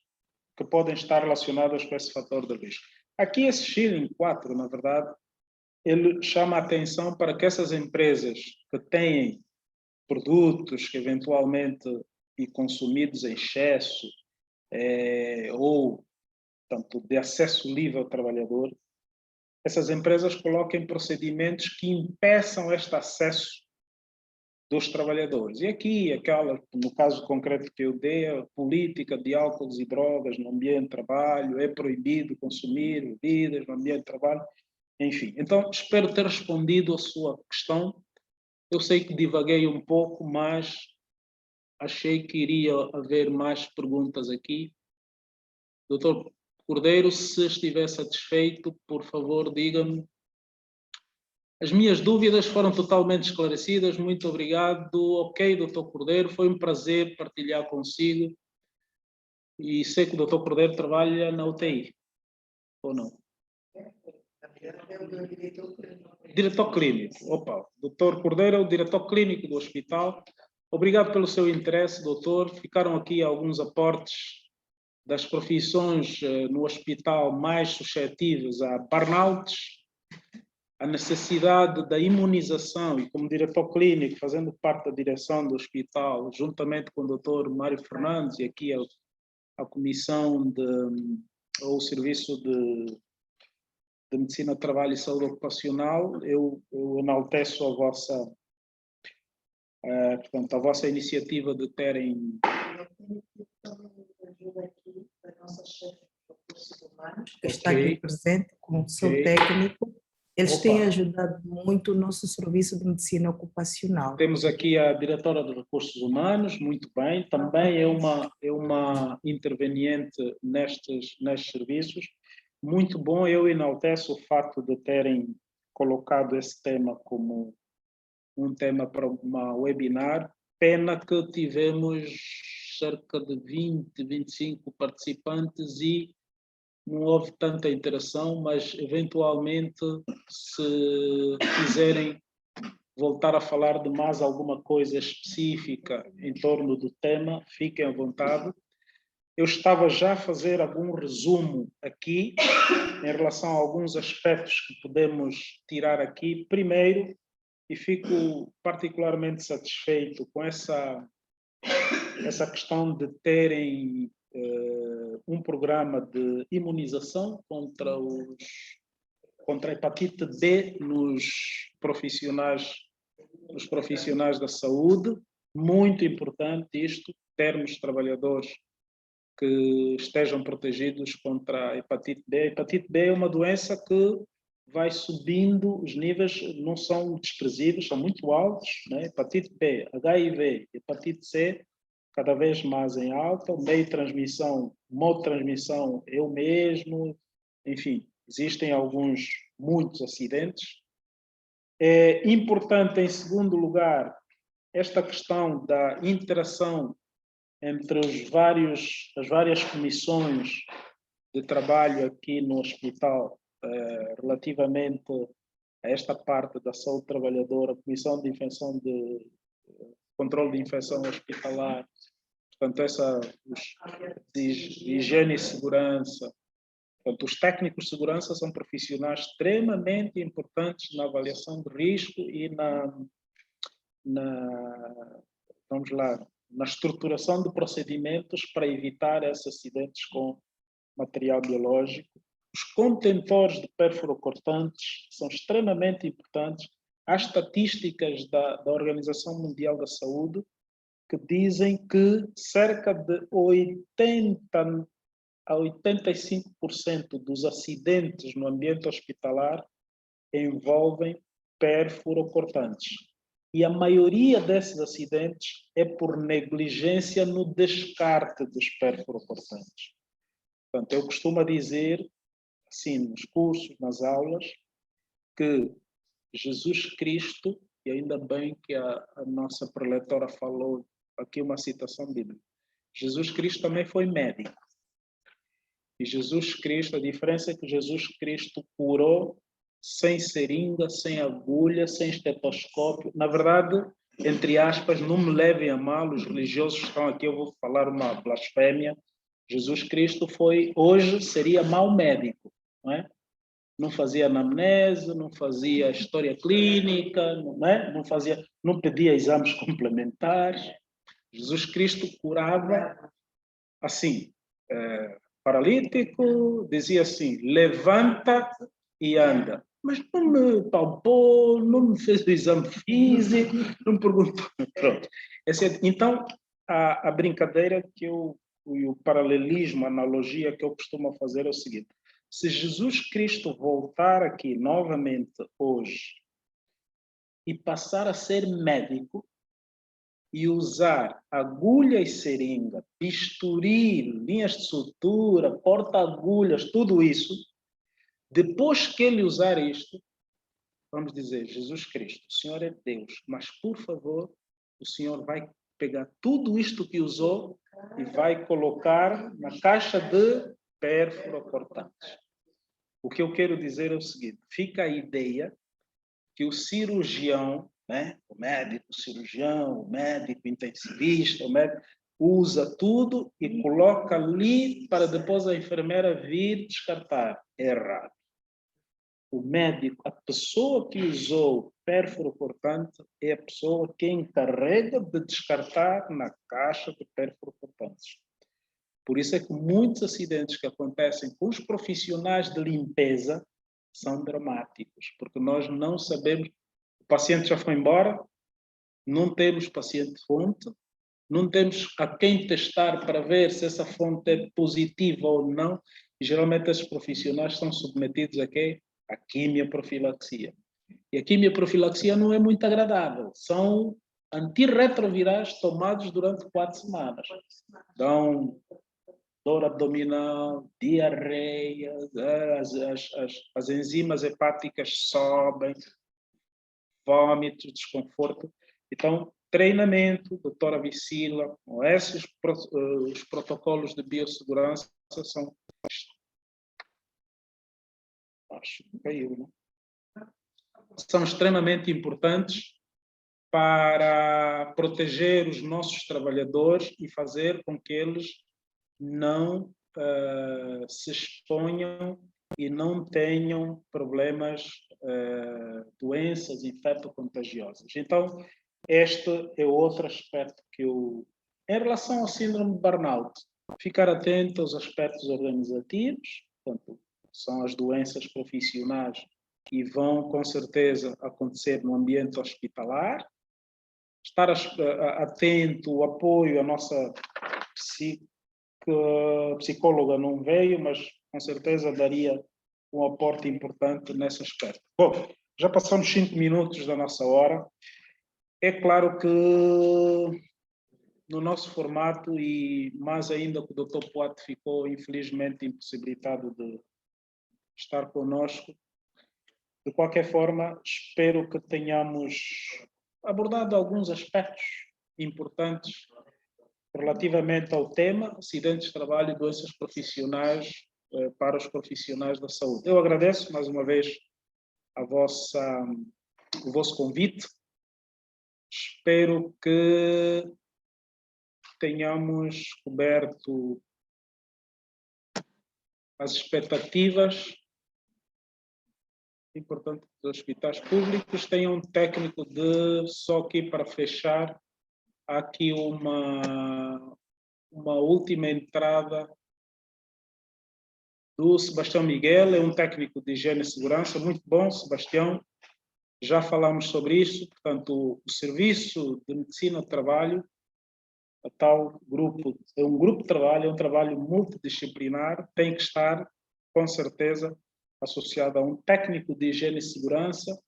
que podem estar relacionadas com esse fator de risco. Aqui esse Schilling 4, na verdade, ele chama a atenção para que essas empresas que têm produtos que eventualmente e consumidos em excesso ou, portanto, de acesso livre ao trabalhador, essas empresas coloquem procedimentos que impeçam este acesso dos trabalhadores. E aqui, no caso concreto que eu dei, a política de álcools e drogas no ambiente de trabalho, é proibido consumir bebidas no ambiente de trabalho, enfim. Então, espero ter respondido a sua questão. Eu sei que divaguei um pouco, mas achei que iria haver mais perguntas aqui. Doutor Cordeiro, se estiver satisfeito, por favor, diga-me. As minhas dúvidas foram totalmente esclarecidas. Muito obrigado. Ok, doutor Cordeiro, foi um prazer partilhar consigo. E sei que o doutor Cordeiro trabalha na UTI, ou não? Diretor clínico. Opa, doutor Cordeiro é o diretor clínico do hospital. Obrigado pelo seu interesse, doutor. Ficaram aqui alguns aportes das profissões no hospital mais suscetíveis a burnouts, a necessidade da imunização, e como diretor clínico, fazendo parte da direção do hospital, juntamente com o doutor Mário Fernandes e aqui a comissão ou o serviço de Medicina, Trabalho e Saúde Ocupacional, eu enalteço a vossa, portanto, a vossa iniciativa de terem... Que está aqui presente como seu técnico. Eles têm ajudado muito o nosso serviço de medicina ocupacional. Temos aqui a diretora de Recursos Humanos, muito bem, também é uma interveniente nestes serviços. Muito bom, eu enalteço o fato de terem colocado esse tema como um tema para uma webinar. Pena que tivemos cerca de 20, 25 participantes e não houve tanta interação, mas eventualmente, se quiserem voltar a falar de mais alguma coisa específica em torno do tema, fiquem à vontade. Eu estava já a fazer algum resumo aqui em relação a alguns aspectos que podemos tirar aqui. Primeiro, e fico particularmente satisfeito com essa questão de terem um programa de imunização contra a hepatite B nos profissionais da saúde. Muito importante isto, termos trabalhadores que estejam protegidos contra a hepatite B. A hepatite B é uma doença que vai subindo, os níveis não são desprezíveis, são muito altos, né? Hepatite B, HIV, hepatite C, cada vez mais em alta, meio de transmissão, modo de transmissão é o mesmo, enfim, existem muitos acidentes. É importante, em segundo lugar, esta questão da interação entre as várias comissões de trabalho aqui no hospital, relativamente a esta parte da saúde trabalhadora, Comissão de Controle de Infecção Hospitalar, portanto, de higiene e segurança. Portanto, os técnicos de segurança são profissionais extremamente importantes na avaliação de risco e na estruturação de procedimentos para evitar esses acidentes com material biológico. Os contentores de perfluorocortantes são extremamente importantes. Há estatísticas da Organização Mundial da Saúde que dizem que cerca de 80 a 85% dos acidentes no ambiente hospitalar envolvem perfluorocortantes. E a maioria desses acidentes é por negligência no descarte dos perfluorocortantes. Portanto, eu costumo dizer, assim, nos cursos, nas aulas, que Jesus Cristo, e ainda bem que a nossa preletora falou aqui uma citação bíblica, Jesus Cristo também foi médico. E Jesus Cristo, a diferença é que Jesus Cristo curou sem seringa, sem agulha, sem estetoscópio. Na verdade, entre aspas, não me levem a mal, os religiosos estão aqui, eu vou falar uma blasfémia. Jesus Cristo hoje seria mau médico, não é? Não fazia anamnese, não fazia história clínica, não é? Não pedia exames complementares. Jesus Cristo curava assim, paralítico, dizia assim, levanta e anda. Mas não me palpou, não me fez o exame físico, não me perguntou. Pronto. Então, a brincadeira e o paralelismo, a analogia que eu costumo fazer é o seguinte: se Jesus Cristo voltar aqui novamente hoje e passar a ser médico e usar agulha e seringa, bisturi, linhas de sutura, porta-agulhas, tudo isso, depois que ele usar isto, vamos dizer, Jesus Cristo, o Senhor é Deus, mas por favor, o Senhor vai pegar tudo isto que usou e vai colocar na caixa de perfluorocortantes. O que eu quero dizer é o seguinte: fica a ideia que o cirurgião, né, o médico cirurgião, o médico intensivista, o médico usa tudo e coloca ali para depois a enfermeira vir descartar. É errado. O médico, a pessoa que usou perfluorocortante é a pessoa que encarrega de descartar na caixa de perfluorocortantes. Por isso é que muitos acidentes que acontecem com os profissionais de limpeza são dramáticos, porque nós não sabemos, o paciente já foi embora, não temos paciente-fonte, não temos a quem testar para ver se essa fonte é positiva ou não, e geralmente esses profissionais são submetidos a quê? A quimioprofilaxia. E a quimioprofilaxia não é muito agradável, são antirretrovirais tomados durante 4 semanas. Dão dor abdominal, diarreia, as enzimas hepáticas sobem. vômitos, desconforto. Então, treinamento, doutora Vicila, esses os protocolos de biossegurança são... Acho que caiu, né? São extremamente importantes para proteger os nossos trabalhadores e fazer com que eles não se exponham e não tenham problemas, doenças infecto-contagiosas. Então, este é outro aspecto que eu... Em relação ao síndrome de burnout, ficar atento aos aspectos organizativos, portanto, são as doenças profissionais que vão, com certeza, acontecer no ambiente hospitalar, estar atento, o apoio, a nossa psicóloga não veio, mas com certeza daria um aporte importante nesse aspecto. Bom, já passamos 5 minutos da nossa hora. É claro que no nosso formato, e mais ainda que o Dr. Poate ficou infelizmente impossibilitado de estar conosco, de qualquer forma, espero que tenhamos abordado alguns aspectos importantes relativamente ao tema acidentes de trabalho e doenças profissionais para os profissionais da saúde. Eu agradeço mais uma vez o vosso convite. Espero que tenhamos coberto as expectativas. É importante que os hospitais públicos tenham um técnico só aqui para fechar, há aqui uma última entrada do Sebastião Miguel, é um técnico de higiene e segurança, muito bom, Sebastião, já falamos sobre isso, portanto, o Serviço de Medicina do Trabalho, a tal grupo, é um grupo de trabalho, é um trabalho multidisciplinar, tem que estar, com certeza, associado a um técnico de higiene e segurança,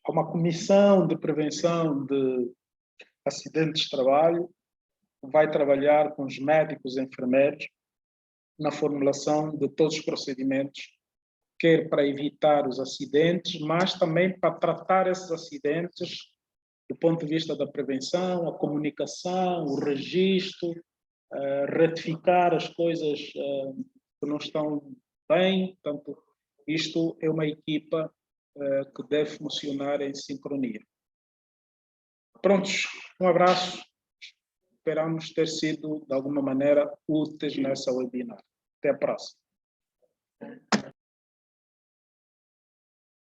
a uma comissão de prevenção de acidentes de trabalho, vai trabalhar com os médicos e enfermeiros na formulação de todos os procedimentos, quer para evitar os acidentes, mas também para tratar esses acidentes do ponto de vista da prevenção, a comunicação, o registro, retificar as coisas que não estão bem. Portanto, isto é uma equipa que deve funcionar em sincronia. Prontos, um abraço. Esperamos ter sido, de alguma maneira, úteis nessa webinar. Até a próxima.